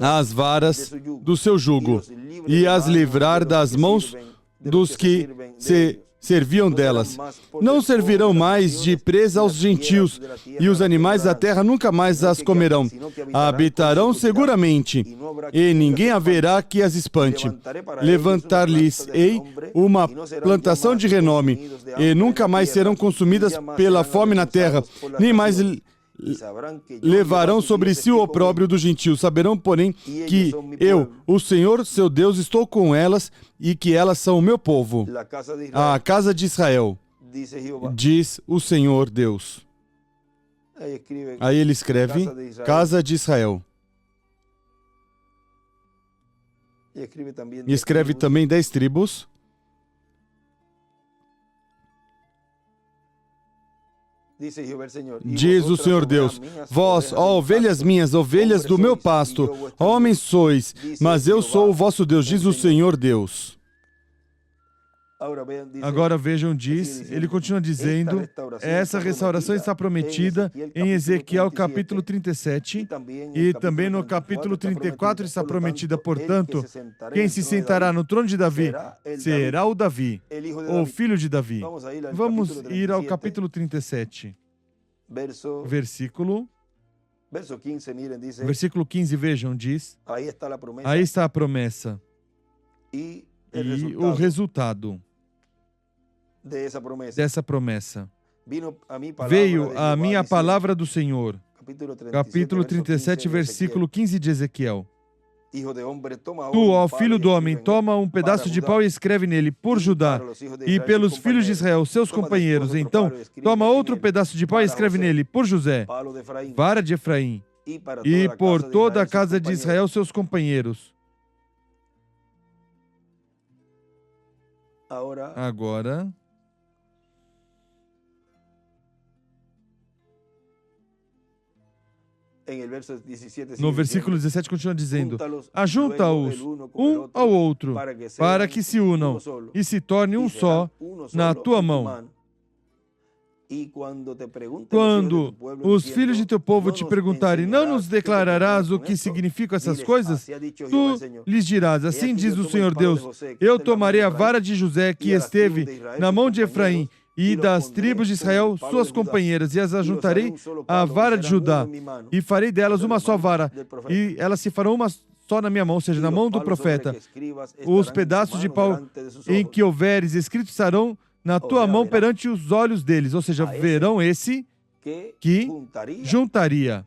as varas do seu jugo e as livrar das mãos dos que se serviam delas. Não servirão mais de presa aos gentios, e os animais da terra nunca mais as comerão. Habitarão seguramente, e ninguém haverá que as espante. Levantar-lhes-ei uma plantação de renome, e nunca mais serão consumidas pela fome na terra, nem mais levarão sobre si o opróbrio dos gentios. Saberão, porém, que eu, o Senhor, seu Deus, estou com elas e que elas são o meu povo, a casa de Israel, diz o Senhor Deus. Aí ele escreve, casa de Israel. E escreve também 10 tribos. Diz o Senhor Deus: vós, ó ovelhas minhas, ovelhas do meu pasto, homens sois, mas eu sou o vosso Deus, diz o Senhor Deus. Agora vejam, ele continua dizendo, essa restauração está prometida em Ezequiel capítulo 37 e também no capítulo 34 está prometida, portanto, quem se sentará no trono de Davi será o Davi, o filho de Davi. Vamos ir ao capítulo 37, versículo 15, vejam, diz, aí está a promessa e o resultado dessa promessa. Veio a minha palavra do Senhor. Capítulo 37, versículo 15 de Ezequiel. Tu, ó filho do homem, toma um pedaço de pau e escreve nele, por Judá, e pelos filhos de Israel, seus companheiros. Então, toma outro pedaço de pau e escreve nele, por José, vara de Efraim, e por toda a casa de Israel, seus companheiros. Agora, No versículo 17 continua dizendo: ajunta-os um ao outro, para que se unam e se torne um só na tua mão. Quando os filhos de teu povo te perguntarem, não nos declararás o que significam essas coisas? Tu lhes dirás, assim diz o Senhor Deus, eu tomarei a vara de José que esteve na mão de Efraim e das tribos de Israel, suas companheiras, e as ajuntarei à vara de Judá, e farei delas uma só vara, e elas se farão uma só na minha mão, ou seja, na mão do profeta. Os pedaços de pau em que houveres escritos estarão na tua mão perante os olhos deles, ou seja, verão esse que juntaria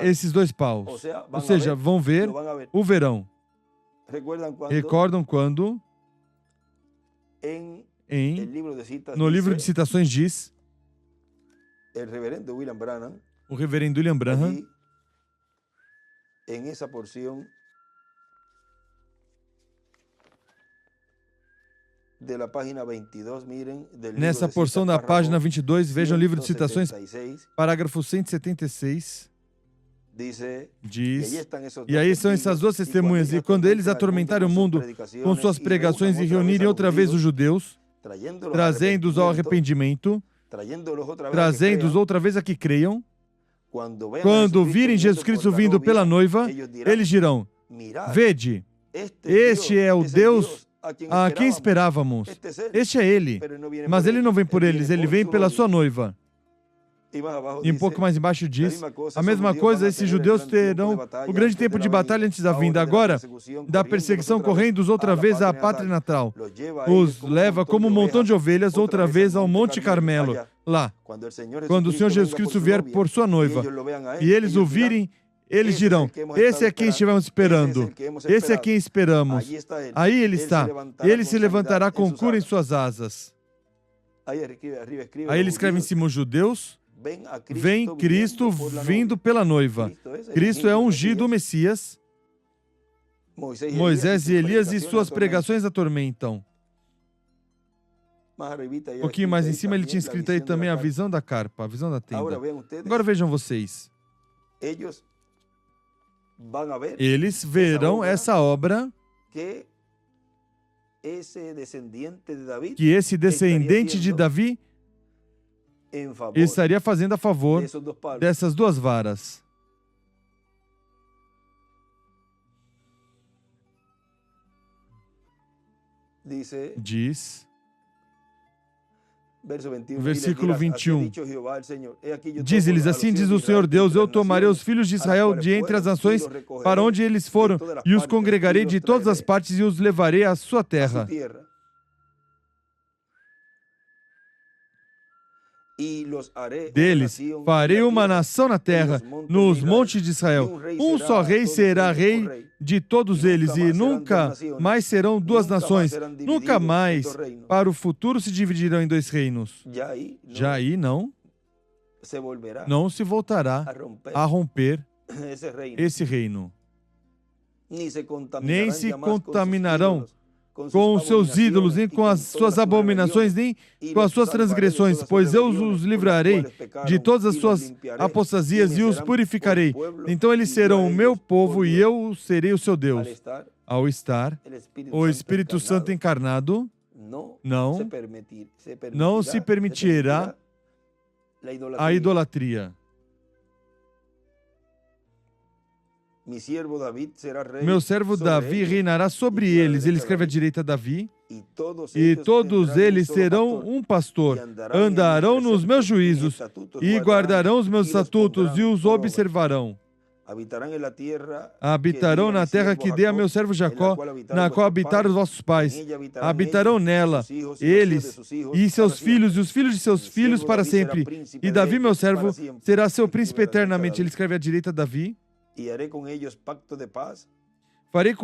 esses dois paus. Ou seja, vão ver o verão. Recordam quando no livro de citações diz o reverendo William Branham, nessa porção da página 22, vejam o livro de citações, parágrafo 176, diz, e aí são essas duas testemunhas, e quando eles atormentarem o mundo com suas pregações e reunirem outra vez os judeus, trazendo-os ao arrependimento, trazendo-os outra vez a que creiam, quando virem Jesus Cristo vindo pela noiva, eles dirão, vede, este é o Deus a quem esperávamos. Este é ele. Mas ele não vem por eles, ele vem pela sua noiva. E um pouco mais embaixo diz, a mesma coisa, esses judeus terão o grande tempo de batalha antes da vinda. Agora, da perseguição correndo-os outra vez à pátria natal. Os leva como um montão de ovelhas outra vez ao Monte Carmelo, lá. Quando o Senhor Jesus Cristo vier por sua noiva, e eles o virem, eles dirão, esse é quem estivemos esperando, esse é quem esperamos. Aí ele está, ele se levantará com cura em suas asas. Aí ele escreve em cima, os judeus, vem Cristo vindo pela noiva. Cristo é ungido o Messias. Moisés e Elias e suas pregações atormentam. Um pouquinho mais em cima ele tinha escrito aí também a visão da carpa, a visão da tenda. Agora vejam vocês. Eles verão essa obra que esse descendente de Davi estaria fazendo a favor dessas duas varas. Diz, versículo 21, diz-lhes, assim diz o Senhor Deus, eu tomarei os filhos de Israel de entre as nações para onde eles foram e os congregarei de todas as partes e os levarei à sua terra. Deles farei uma nação na terra, nos montes de Israel. Um só rei será rei de todos eles, e nunca mais serão duas nações. Nunca mais, para o futuro, se dividirão em dois reinos. Já aí não se voltará a romper esse reino. Nem se contaminarão com os seus ídolos, nem com as suas abominações, nem com as suas transgressões, pois eu os livrarei de todas as suas apostasias e os purificarei. Então eles serão o meu povo e eu serei o seu Deus. Ao estar o Espírito Santo encarnado, não se permitirá a idolatria. Meu servo Davi reinará sobre eles. Ele escreve à direita Davi. E todos eles serão um pastor. Andarão nos meus juízos e guardarão os meus estatutos e os observarão. Habitarão na terra que dei a meu servo Jacó, na qual habitaram os vossos pais. Habitarão nela, eles e seus filhos, e os filhos de seus filhos para sempre. E Davi, meu servo, será seu príncipe eternamente. Ele escreve à direita Davi. Farei com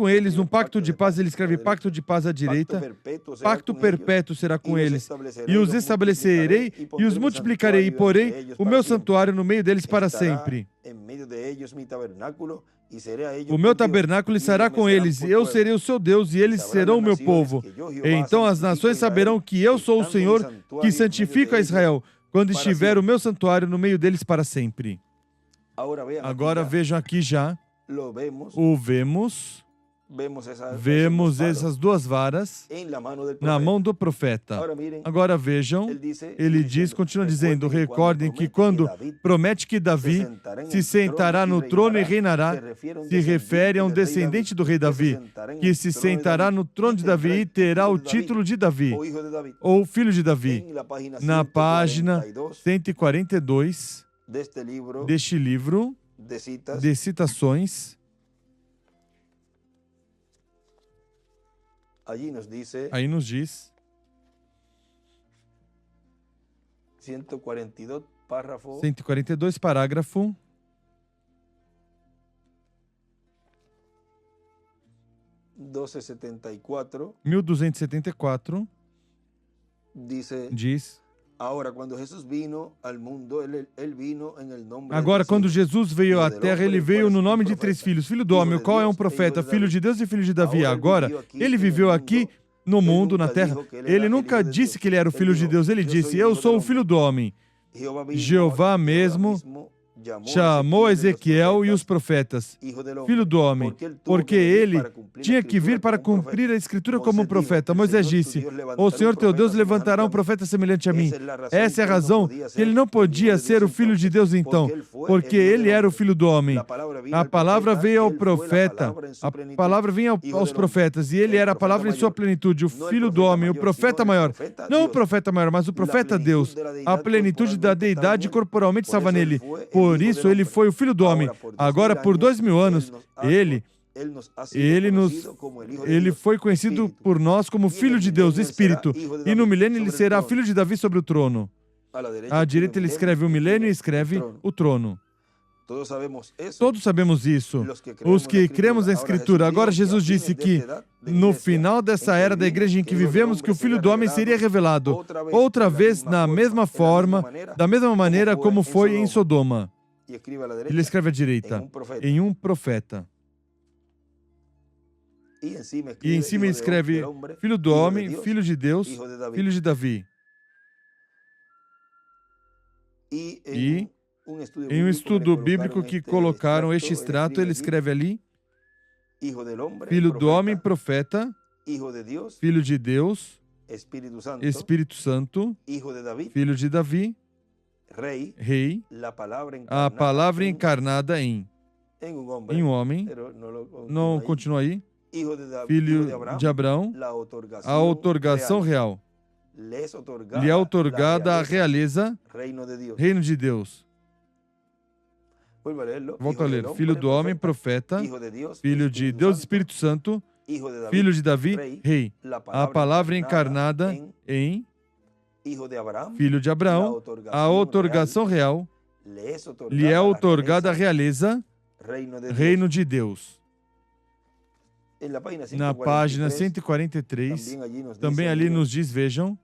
eles um pacto de paz. Ele escreve pacto de paz à direita. Pacto perpétuo será com eles. E os estabelecerei e os multiplicarei. E porei o meu santuário no meio deles para sempre. O meu tabernáculo estará com eles. Eu serei o seu Deus e eles serão o meu povo. Então as nações saberão que eu sou o Senhor que santifica a Israel, quando estiver o meu santuário no meio deles para sempre. Agora vejam aqui já, vemos essas duas varas na mão do profeta. Agora vejam, ele diz, continua dizendo, recordem que quando promete que Davi se sentará no trono e reinará, se refere a um descendente do rei Davi, que se sentará no trono de Davi e terá o título de Davi, ou filho de Davi. Na página 142 deste livro de citações, aí nos diz, 142, parágrafo 1274, diz: Agora, quando Jesus veio à terra, ele veio no nome de três filhos. Filho do homem, o qual é um profeta, filho de Deus e filho de Davi. Agora, ele viveu aqui no mundo, na terra. Ele nunca disse que ele era o filho de Deus. Ele disse, eu sou o filho do homem. Jeová mesmo chamou Ezequiel e os profetas, filho do homem, porque ele tinha que vir para cumprir a escritura como profeta. Moisés disse, o Senhor teu Deus levantará um profeta semelhante a mim. Essa é a razão que ele não podia ser o filho de Deus então, porque ele era o filho do homem. A palavra veio ao profeta, a palavra vinha aos profetas, e ele era a palavra em sua plenitude, o filho do homem, o profeta maior. Não o profeta maior, mas o profeta Deus. A plenitude da deidade corporalmente estava nele. Por isso, ele foi o filho do homem. Agora, por 2000 anos, ele foi conhecido por nós como Filho de Deus, Espírito. E no milênio ele será filho de Davi sobre o trono. À direita ele escreve o milênio e escreve o trono. Todos sabemos isso. Os que cremos na Escritura. Agora Jesus disse que no final dessa era da igreja em que vivemos, que o Filho do Homem seria revelado outra vez na mesma forma, da mesma maneira como foi em Sodoma. Ele escreve à direita, em um profeta. E em cima ele escreve Filho do Homem, Filho de Deus, Filho de Davi. E em um estudo bíblico que colocaram este extrato, ele escreve ali, Filho do Homem, profeta, Filho de Deus, Espírito Santo, Filho de Davi, Rei, a palavra encarnada em um homem, não continua aí, filho de Abraão, a outorgação real, lhe é outorgada a realeza, reino de Deus. Volto a ler, filho do homem, profeta, filho de Deus, Espírito Santo, filho de Davi, rei, a palavra encarnada em filho de Abraão, a outorgação real, lhe é outorgada a realeza, reino de Deus. Na página 143, também ali nos diz, vejam,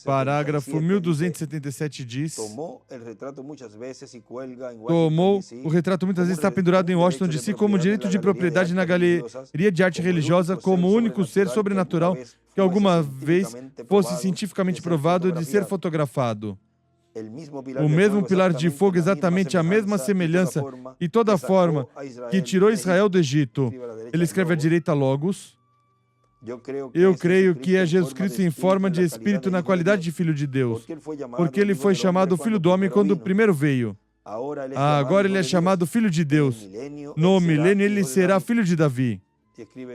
parágrafo 1277 diz, tomou o retrato muitas vezes está pendurado em Washington DC como direito de propriedade na Galeria de Arte Religiosa como o único ser sobrenatural que alguma vez fosse cientificamente provado de ser fotografado. O mesmo pilar de fogo, exatamente a mesma semelhança e toda a forma que tirou Israel do Egito. Ele escreve à direita Logos. Eu creio que é Jesus Cristo em forma de Espírito na qualidade de Filho de Deus, porque ele foi chamado Filho do Homem quando primeiro veio. Agora ele é chamado Filho de Deus. No milênio ele será Filho de Davi.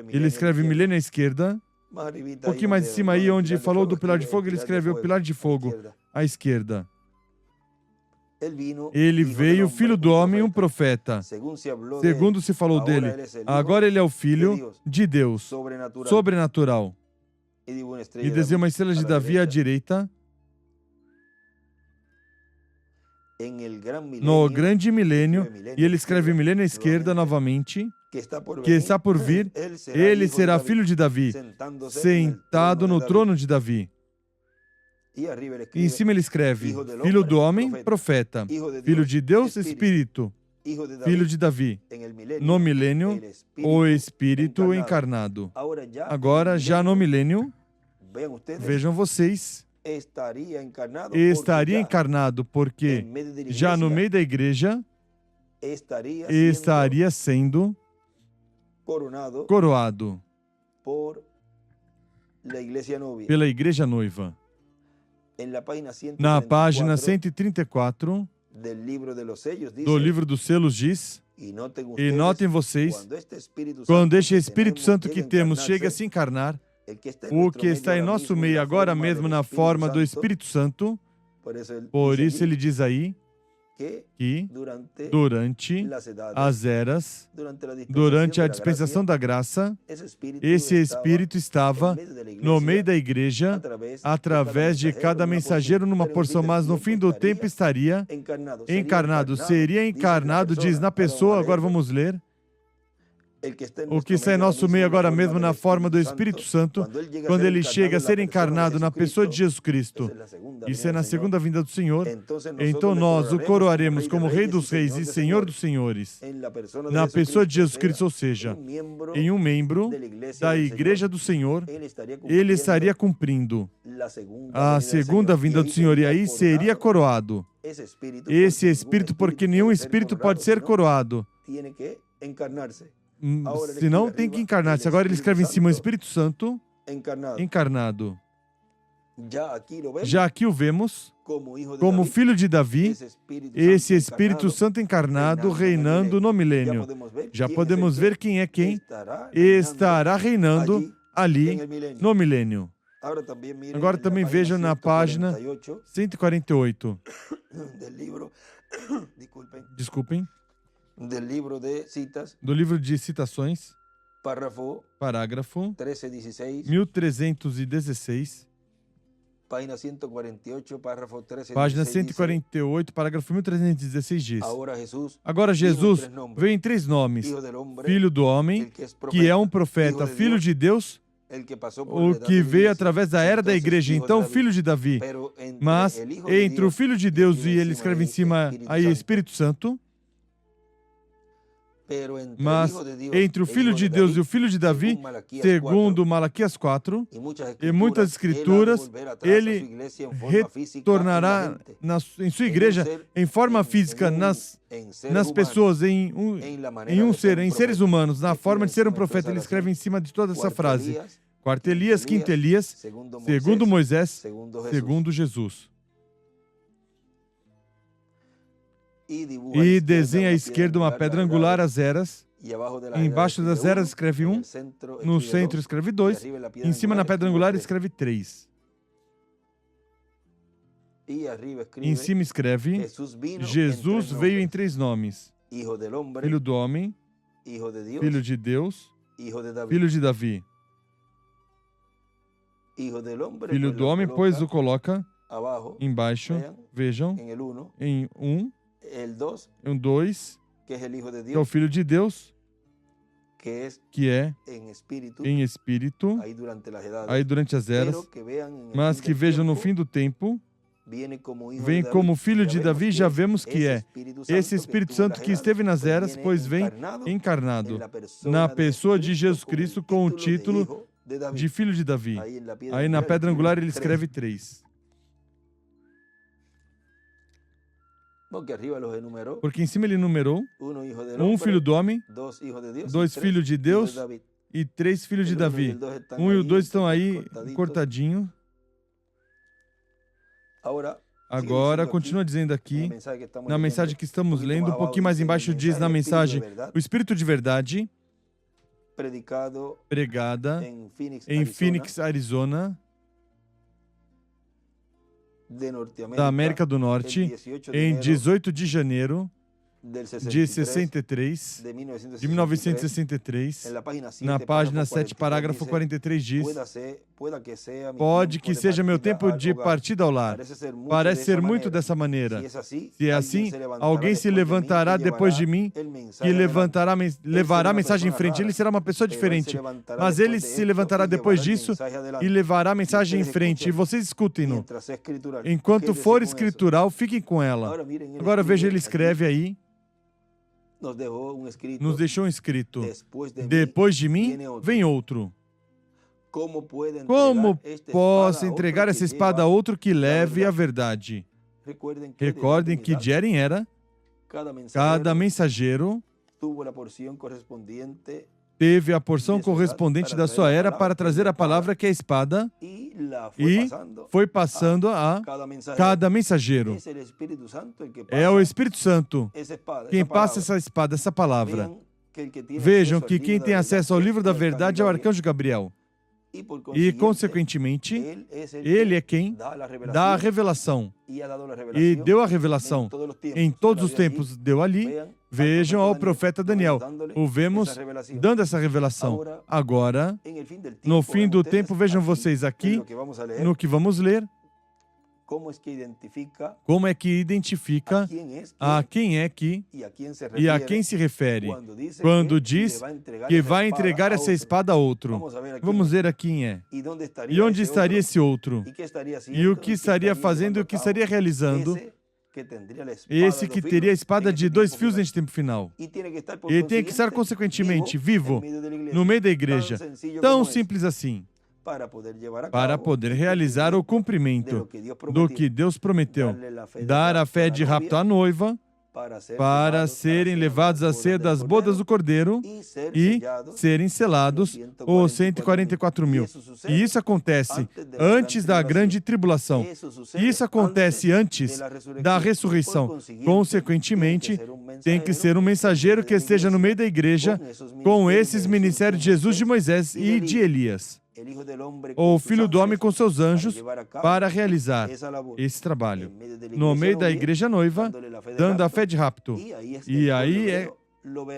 Ele escreve milênio à esquerda. Um pouquinho mais em cima aí, onde falou do pilar de fogo, ele escreveu pilar de fogo à esquerda. Ele veio, Filho do Homem, um profeta. Segundo se falou dele, agora ele é o Filho de Deus, sobrenatural. E desenha uma estrela de Davi à direita. No grande milênio, e ele escreve milênio à esquerda novamente, que está por vir, ele será filho de Davi, sentado no trono de Davi. E em cima ele escreve, Filho do Homem, profeta, Filho de Deus, Espírito, Filho de Davi. No milênio, o Espírito encarnado. Agora, já no milênio, vejam vocês, estaria encarnado, porque já no meio da igreja estaria sendo coroado pela igreja noiva. Na página 134 do livro dos selos diz, e notem vocês, quando este Espírito Santo que temos chega a se encarnar, o que está em nosso meio agora mesmo na forma do Espírito Santo, por isso ele diz aí que durante as eras, durante a dispensação da graça, esse Espírito estava no meio da igreja, através de cada mensageiro numa porção, mas no fim do tempo estaria encarnado. Seria encarnado, diz na pessoa, agora vamos ler. O que está em nosso meio agora mesmo na forma do Espírito Santo, quando ele chega a ser encarnado na pessoa de Jesus Cristo. Isso é na segunda vinda do Senhor. Então nós o coroaremos como Rei dos Reis e Senhor dos Senhores, na pessoa de Jesus Cristo, ou seja, em um membro da Igreja do Senhor, ele estaria cumprindo a segunda vinda do Senhor, e aí seria coroado. Esse Espírito, porque nenhum Espírito pode ser coroado. Senão tem que encarnar-se. Agora ele escreve em cima o Espírito Santo encarnado. Já aqui o vemos como filho de Davi, esse Espírito Santo encarnado reinando no milênio. Já podemos ver quem é quem estará reinando ali no milênio. Agora também vejam na página 148. Desculpem. Do livro de citações, parágrafo 1316, página 148, parágrafo 1316 diz: Agora Jesus veio em 3 nomes: Filho do Homem, que é um profeta, Filho de Deus, o que veio através da era da igreja, então Filho de Davi. Mas entre o Filho de Deus e ele escreve em cima aí Espírito Santo. Mas entre o Filho de Deus e o Filho de Davi, segundo Malaquias 4, e muitas escrituras, ele retornará em sua igreja em forma física, nas pessoas, em seres humanos, na forma de ser um profeta. Ele escreve em cima de toda essa frase. Quarto Elias, quinto Elias, segundo Moisés, segundo Jesus. E desenha à esquerda uma pedra angular, as eras. Embaixo das eras escreve 1, no centro escreve 2, em cima na pedra angular escreve 3. Em cima escreve: Jesus veio em 3 nomes: Filho do Homem, Filho de Deus, Filho de Davi. Filho do Homem, pois o coloca embaixo, vejam, em 1, em 2, que é o Filho de Deus, que é em espírito, aí durante as eras, mas que vejam no fim do tempo, vem como Filho de Davi, já vemos que é esse Espírito Santo que esteve nas eras, pois vem encarnado na pessoa de Jesus Cristo com o título de Filho de Davi. Aí na pedra angular ele escreve 3. Porque em cima ele numerou: 1 filho do homem, 2 filhos de Deus e 3 filhos de Davi. 1 e o 2 estão aí cortadinho. Agora, continua dizendo aqui, na mensagem que estamos lendo, um pouquinho mais embaixo diz na mensagem: o Espírito de Verdade, pregada em Phoenix, Arizona, da América do Norte, em 18 de janeiro de 63, de 1963, na página 7, parágrafo 43 diz: pode que seja meu tempo de partida ao lar. Parece ser muito dessa maneira. Se é assim, alguém se levantará depois de mim, que levará a mensagem em frente. Ele será uma pessoa diferente, mas ele se levantará depois disso e levará a mensagem em frente. E vocês escutem-no. Enquanto for escritural, fiquem com ela. Agora veja, ele escreve aí: nos deixou um escrito: depois de mim vem outro, Como posso entregar essa espada a outro que leve a verdade? Recordem que Jeren era, cada mensageiro teve a porção correspondente da sua era para trazer a palavra que é a espada e foi passando a cada mensageiro. É o Espírito Santo quem passa essa espada, essa palavra. Vejam que quem tem acesso ao livro da verdade é o arcanjo Gabriel. E, consequentemente, ele é quem dá a revelação. E deu a revelação. Em todos os tempos deu ali. Vejam ao profeta Daniel. O vemos dando essa revelação. Agora, no fim do tempo, vejam vocês aqui, no que vamos ler, como é que identifica a quem é que e a quem se refere quando diz que vai entregar essa espada a outro. Vamos ver a quem é. E onde estaria esse outro? E o que estaria fazendo e o que estaria realizando? Esse que teria a espada de 2 fios neste tempo final. E tem que estar, consequentemente, vivo no meio da igreja. Tão simples assim. Para poder realizar o cumprimento do que Deus prometeu, dar a fé de rapto à noiva, para serem levados à ceia das bodas do Cordeiro e serem selados os 144 mil. E isso acontece antes da grande tribulação. Isso acontece antes da ressurreição. Consequentemente, tem que ser um mensageiro que esteja no meio da igreja com esses ministérios de Jesus, de Moisés e de Elias. O Filho do Homem com seus anjos para realizar esse trabalho no meio da igreja noiva, dando a fé de rapto. E aí é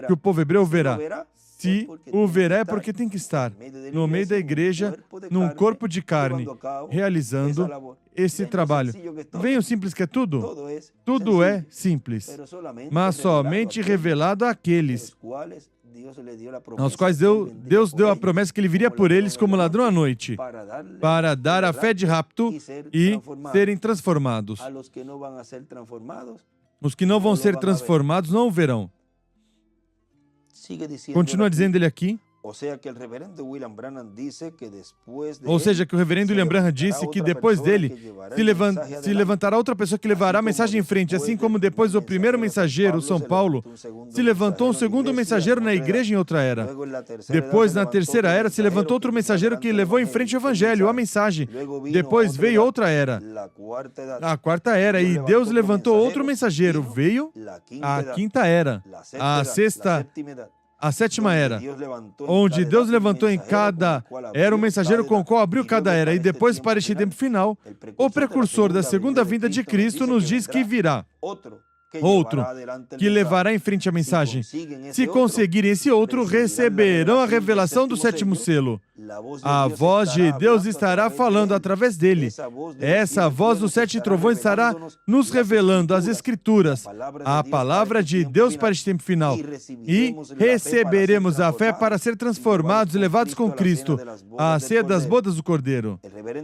que o povo hebreu verá. Se o verá é porque tem que estar no meio da igreja, num corpo de carne, realizando esse trabalho. Vem o simples que é tudo? Tudo é simples, mas somente revelado àqueles aos quais Deus deu a promessa que Ele viria por eles como ladrão à noite, para dar a fé de rapto e serem transformados. Os que não vão ser transformados não o verão. Continua dizendo ele aqui. Ou seja, que o reverendo William Branham disse que depois dele se levantará outra pessoa que levará a mensagem em frente, assim como depois do primeiro mensageiro, São Paulo, se levantou um segundo mensageiro na igreja em outra era. Depois, na terceira era, se levantou outro mensageiro que levou em frente o evangelho, a mensagem. Depois veio outra era, a quarta era, e Deus levantou outro mensageiro. Veio a quinta era, a sétima era, onde Deus levantou em cada era um mensageiro com o qual abriu cada era. E depois, para este tempo final, o precursor da segunda vinda de Cristo nos diz que virá outro que levará em frente a mensagem. Se conseguirem esse outro, receberão a revelação do sétimo selo. A voz de Deus estará falando através dele. Essa voz dos 7 trovões estará nos revelando as Escrituras, a palavra de Deus para este tempo final. E receberemos a fé para ser transformados e levados com Cristo à ceia das bodas do Cordeiro.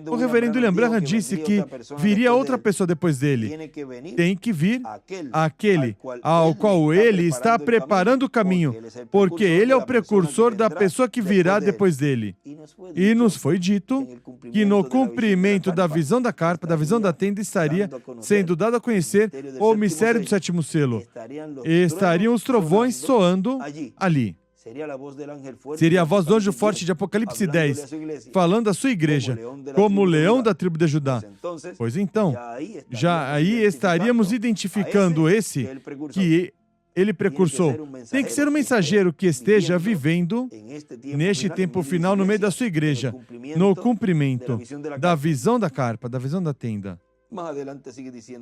O reverendo William Branham disse que viria outra pessoa depois dele. Tem que vir aquele ao qual ele está preparando o caminho, porque ele é o precursor da pessoa que virá depois dele. E nos foi dito que no cumprimento da visão da carpa, da visão da tenda, estaria sendo dado a conhecer o mistério do sétimo selo. E estariam os trovões soando ali. Seria a voz do anjo forte de Apocalipse 10, falando à sua igreja, como o leão da tribo de Judá. Pois então, já aí estaríamos identificando esse que ele precursou. Tem que ser um mensageiro que esteja vivendo neste tempo final no meio da sua igreja, no cumprimento da visão da carpa, da visão da tenda.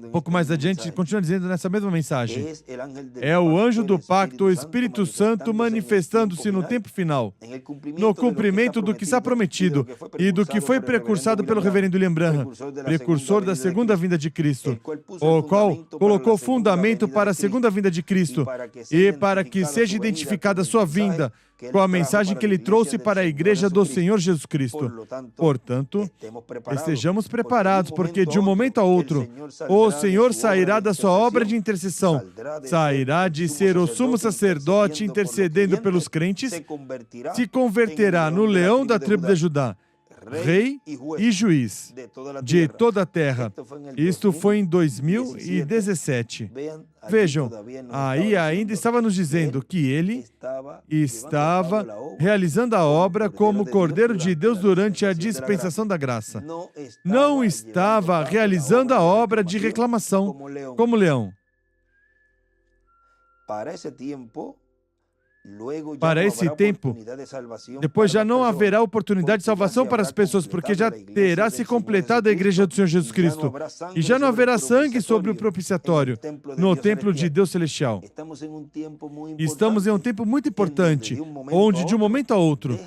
Um pouco mais adiante, continua dizendo nessa mesma mensagem. É o anjo do pacto, o Espírito Santo, manifestando-se no tempo final, no cumprimento do que está prometido e do que foi precursado pelo reverendo William Branham, precursor da segunda vinda de Cristo, o qual colocou fundamento para a segunda vinda de Cristo e para que seja identificada a sua vinda com a mensagem que ele trouxe para a igreja do Senhor Jesus Cristo. Portanto, estejamos preparados, porque de um momento a outro, o Senhor sairá da sua obra de intercessão, sairá de ser o sumo sacerdote intercedendo pelos crentes, se converterá no leão da tribo de Judá. rei e juiz de toda a terra. Isto foi em 2017. Vejam, aí ainda estava nos dizendo que ele estava realizando a obra como Cordeiro de Deus durante a dispensação da graça. Não estava realizando a obra de reclamação, como leão. Para esse tempo, depois já não haverá oportunidade de salvação para as pessoas, porque já terá se completado a igreja do Senhor Jesus Cristo. E já não haverá sangue sobre o propiciatório no templo de Deus celestial. Estamos em um tempo muito importante, onde de um momento a outro,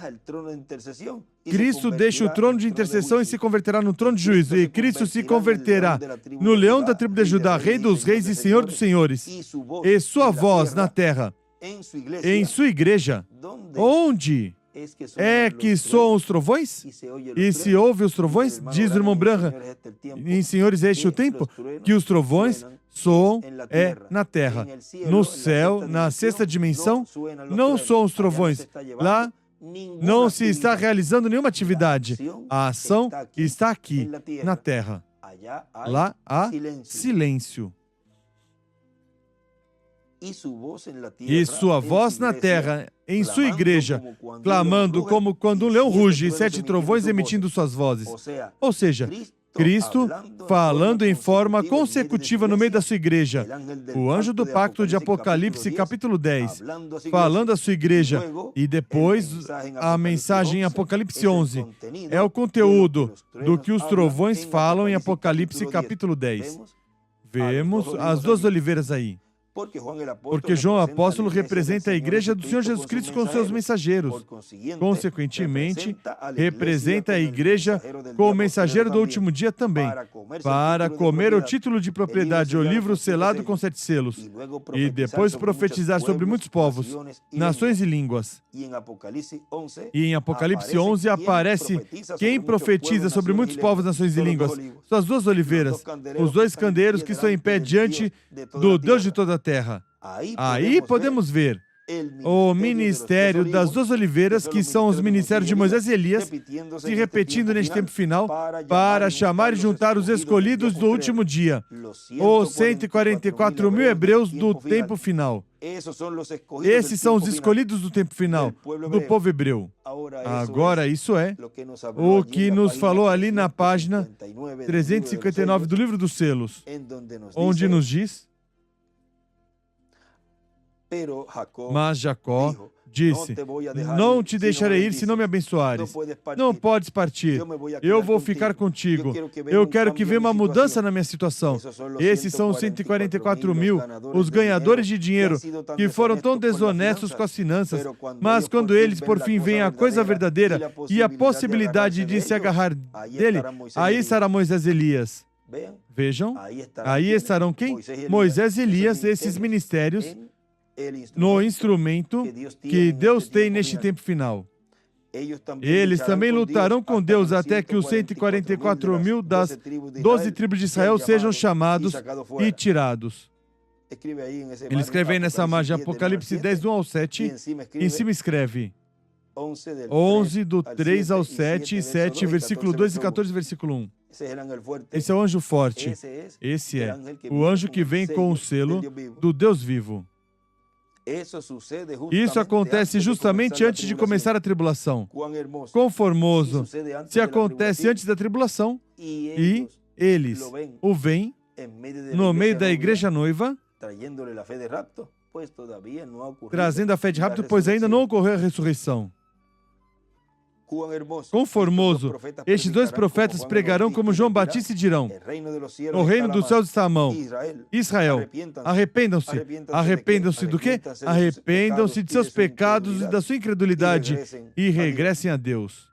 Cristo deixa o trono de intercessão e se converterá no trono de juízo. E Cristo se converterá no leão da tribo de Judá, rei dos reis e senhor dos senhores. E sua voz na terra, em sua igreja, onde é que soam os trovões? E se ouve os trovões, diz o irmão Branham, em Senhores, este é o tempo, que os trovões soam na terra. No céu, na sexta dimensão, não soam os trovões. Lá não se está realizando nenhuma atividade. A ação está aqui, na terra. Lá há silêncio. E sua voz na terra, em sua igreja, clamando como quando um leão ruge e 7 trovões emitindo suas vozes. Ou seja, Cristo falando em forma consecutiva no meio da sua igreja. O anjo do pacto de Apocalipse, capítulo 10, falando à sua igreja. E depois a mensagem em Apocalipse 11. É o conteúdo do que os trovões falam em Apocalipse, capítulo 10. Vemos as 2 oliveiras aí. Porque João Apóstolo representa a igreja do Senhor Jesus Cristo com seus mensageiros. Consequentemente, representa a igreja com o mensageiro do último dia também, para comer o título de propriedade, o livro selado com 7 selos, e depois profetizar sobre muitos povos, nações e línguas. E em Apocalipse 11 aparece quem profetiza sobre muitos povos, nações e línguas. São as 2 oliveiras, os 2 candeeiros que estão em pé diante do Deus de toda a terra. Aí podemos ver o ministério das 2 oliveiras, que são os ministérios de Moisés e Elias, se repetindo neste tempo final, para chamar e juntar os escolhidos do último dia, os 144 mil hebreus do tempo final. Esses são os escolhidos do tempo final, do povo hebreu. Agora, isso é o que nos falou ali na página 359 do livro dos selos, onde nos diz: mas Jacó disse: não te deixarei ir se não me abençoares. Não podes partir. Eu vou ficar contigo. Eu quero que venha uma mudança na minha situação. Esses são os 144 mil, os ganhadores de dinheiro, que foram tão desonestos com as finanças. Mas quando eles, por fim, veem a coisa verdadeira e a possibilidade de se agarrar dele, aí estará Moisés e Elias. Vejam, aí estarão quem? Moisés e Elias, esses ministérios, no instrumento que Deus tem neste tempo final. Eles também lutarão com Deus até que os 144 mil das 12 tribos de Israel sejam chamados e tirados. Ele escreve aí nessa margem, Apocalipse 10, 1 ao 7, em cima escreve 11 do 3 ao 7, 7, versículo 2 e 14, versículo 1. Esse é o anjo forte. Esse é o anjo que vem com o selo do Deus vivo. Isso acontece justamente antes de começar a tribulação. Quão formoso se acontece antes da tribulação e eles o veem no meio da igreja noiva, trazendo a fé de rapto, pois ainda não ocorreu a ressurreição. Quão formoso! Estes 2 profetas pregarão como João Batista e dirão: o reino dos céus está à mão. Israel, arrependam-se. Arrependam-se do quê? Arrependam-se de seus pecados e da sua incredulidade e regressem a Deus.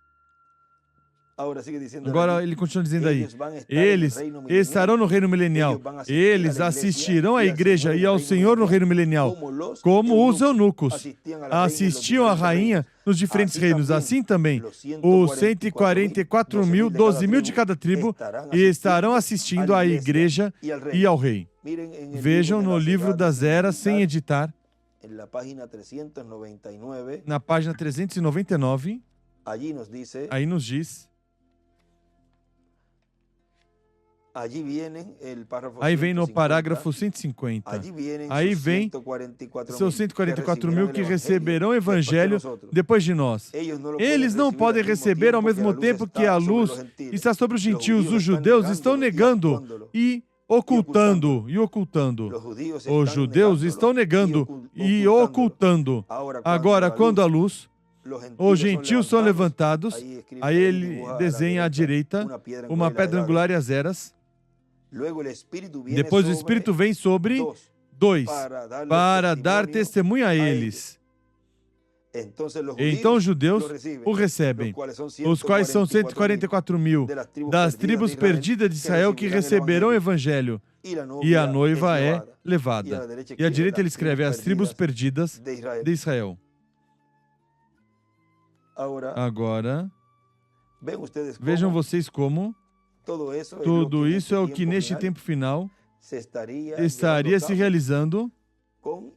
Agora ele continua dizendo aí: eles estarão no reino milenial. Eles assistirão à igreja e ao Senhor no reino milenial, como os eunucos assistiam à rainha nos diferentes reinos. Assim também, os 144 mil, 12 mil de cada tribo, estarão assistindo à igreja e ao rei. Vejam no livro das eras, sem editar, na página 399, aí nos diz: Aí vem no parágrafo 150. Aí vem seus 144 mil que receberão o evangelho depois de nós. Eles não podem receber ao mesmo tempo que a luz está sobre os gentios. Os judeus estão negando e ocultando. Os judeus estão negando e ocultando. Agora, quando a luz, os gentios são levantados, aí ele desenha à direita uma pedra angular e as eras. Depois o Espírito vem sobre dois, para dar testemunho a eles. Então os judeus o recebem, os quais são 144 mil das tribos perdidas de Israel que receberão o evangelho. E a noiva é levada. E à direita ele escreve as tribos perdidas de Israel. Agora, vejam vocês como tudo isso é o que neste tempo final estaria se realizando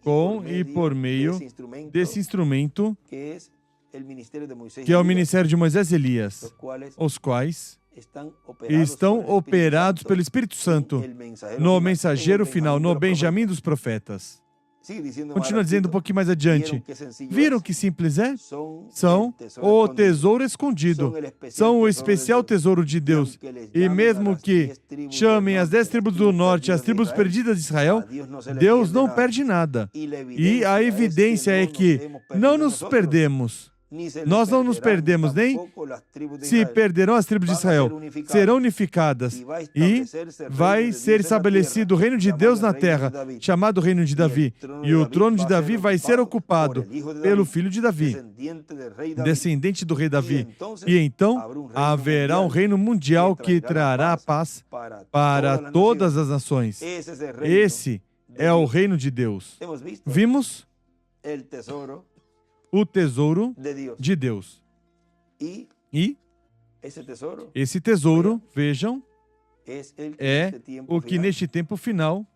com e por meio desse instrumento que é o ministério de Moisés e Elias, os quais estão operados pelo Espírito Santo no mensageiro final, no Benjamim dos profetas. Continua dizendo um pouquinho mais adiante. Viram que simples é? São o tesouro escondido. São o especial tesouro de Deus. E mesmo que chamem as 10 tribos do norte, as tribos perdidas de Israel, Deus não perde nada. E a evidência é que não nos perdemos. Nós não nos perdemos, nem se perderão as tribos de Israel. Serão unificadas e vai ser estabelecido o reino de Deus na terra, chamado reino de Davi. E o trono de Davi vai ser ocupado pelo filho de Davi, descendente do rei Davi. E então haverá um reino mundial que trará a paz para todas as nações. Esse é o reino de Deus. Vimos o tesouro de Deus. E esse tesouro, vejam, é o que neste tempo final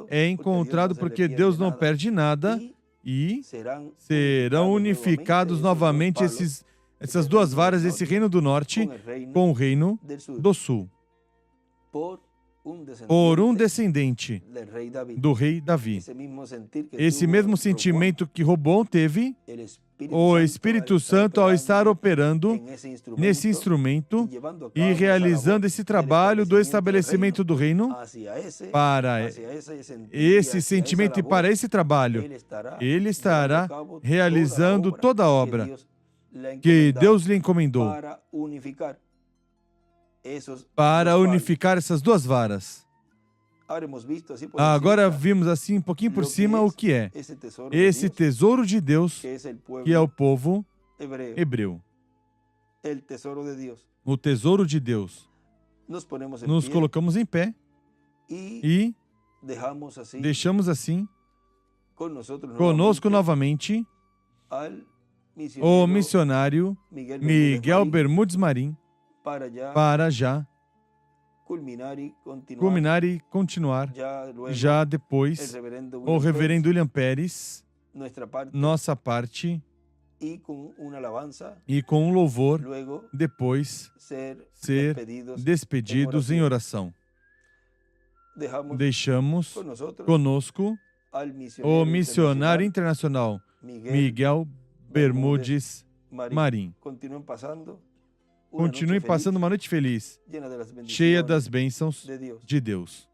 é encontrado porque Deus não perde nada e serão unificados novamente essas duas varas, esse reino do norte com o reino do sul, por um descendente do rei Davi. Esse mesmo sentimento que Roboão teve, o Espírito Santo, ao estar operando nesse instrumento e realizando esse trabalho do estabelecimento do reino, para esse sentimento e para esse trabalho, ele estará realizando toda a obra que Deus lhe encomendou para unificar essas duas varas. Agora vimos assim um pouquinho por cima o que é esse tesouro de Deus, que é o povo hebreu. O tesouro de Deus. Nos colocamos em pé e deixamos assim conosco novamente o missionário Miguel Bermudes Marim, para já culminar e continuar, já depois, o reverendo William Pérez, nossa parte, e com um louvor, depois ser despedidos em oração. Deixamos conosco o missionário internacional Miguel Bermudes Marim. Continuem passando uma noite feliz, cheia das bênçãos de Deus.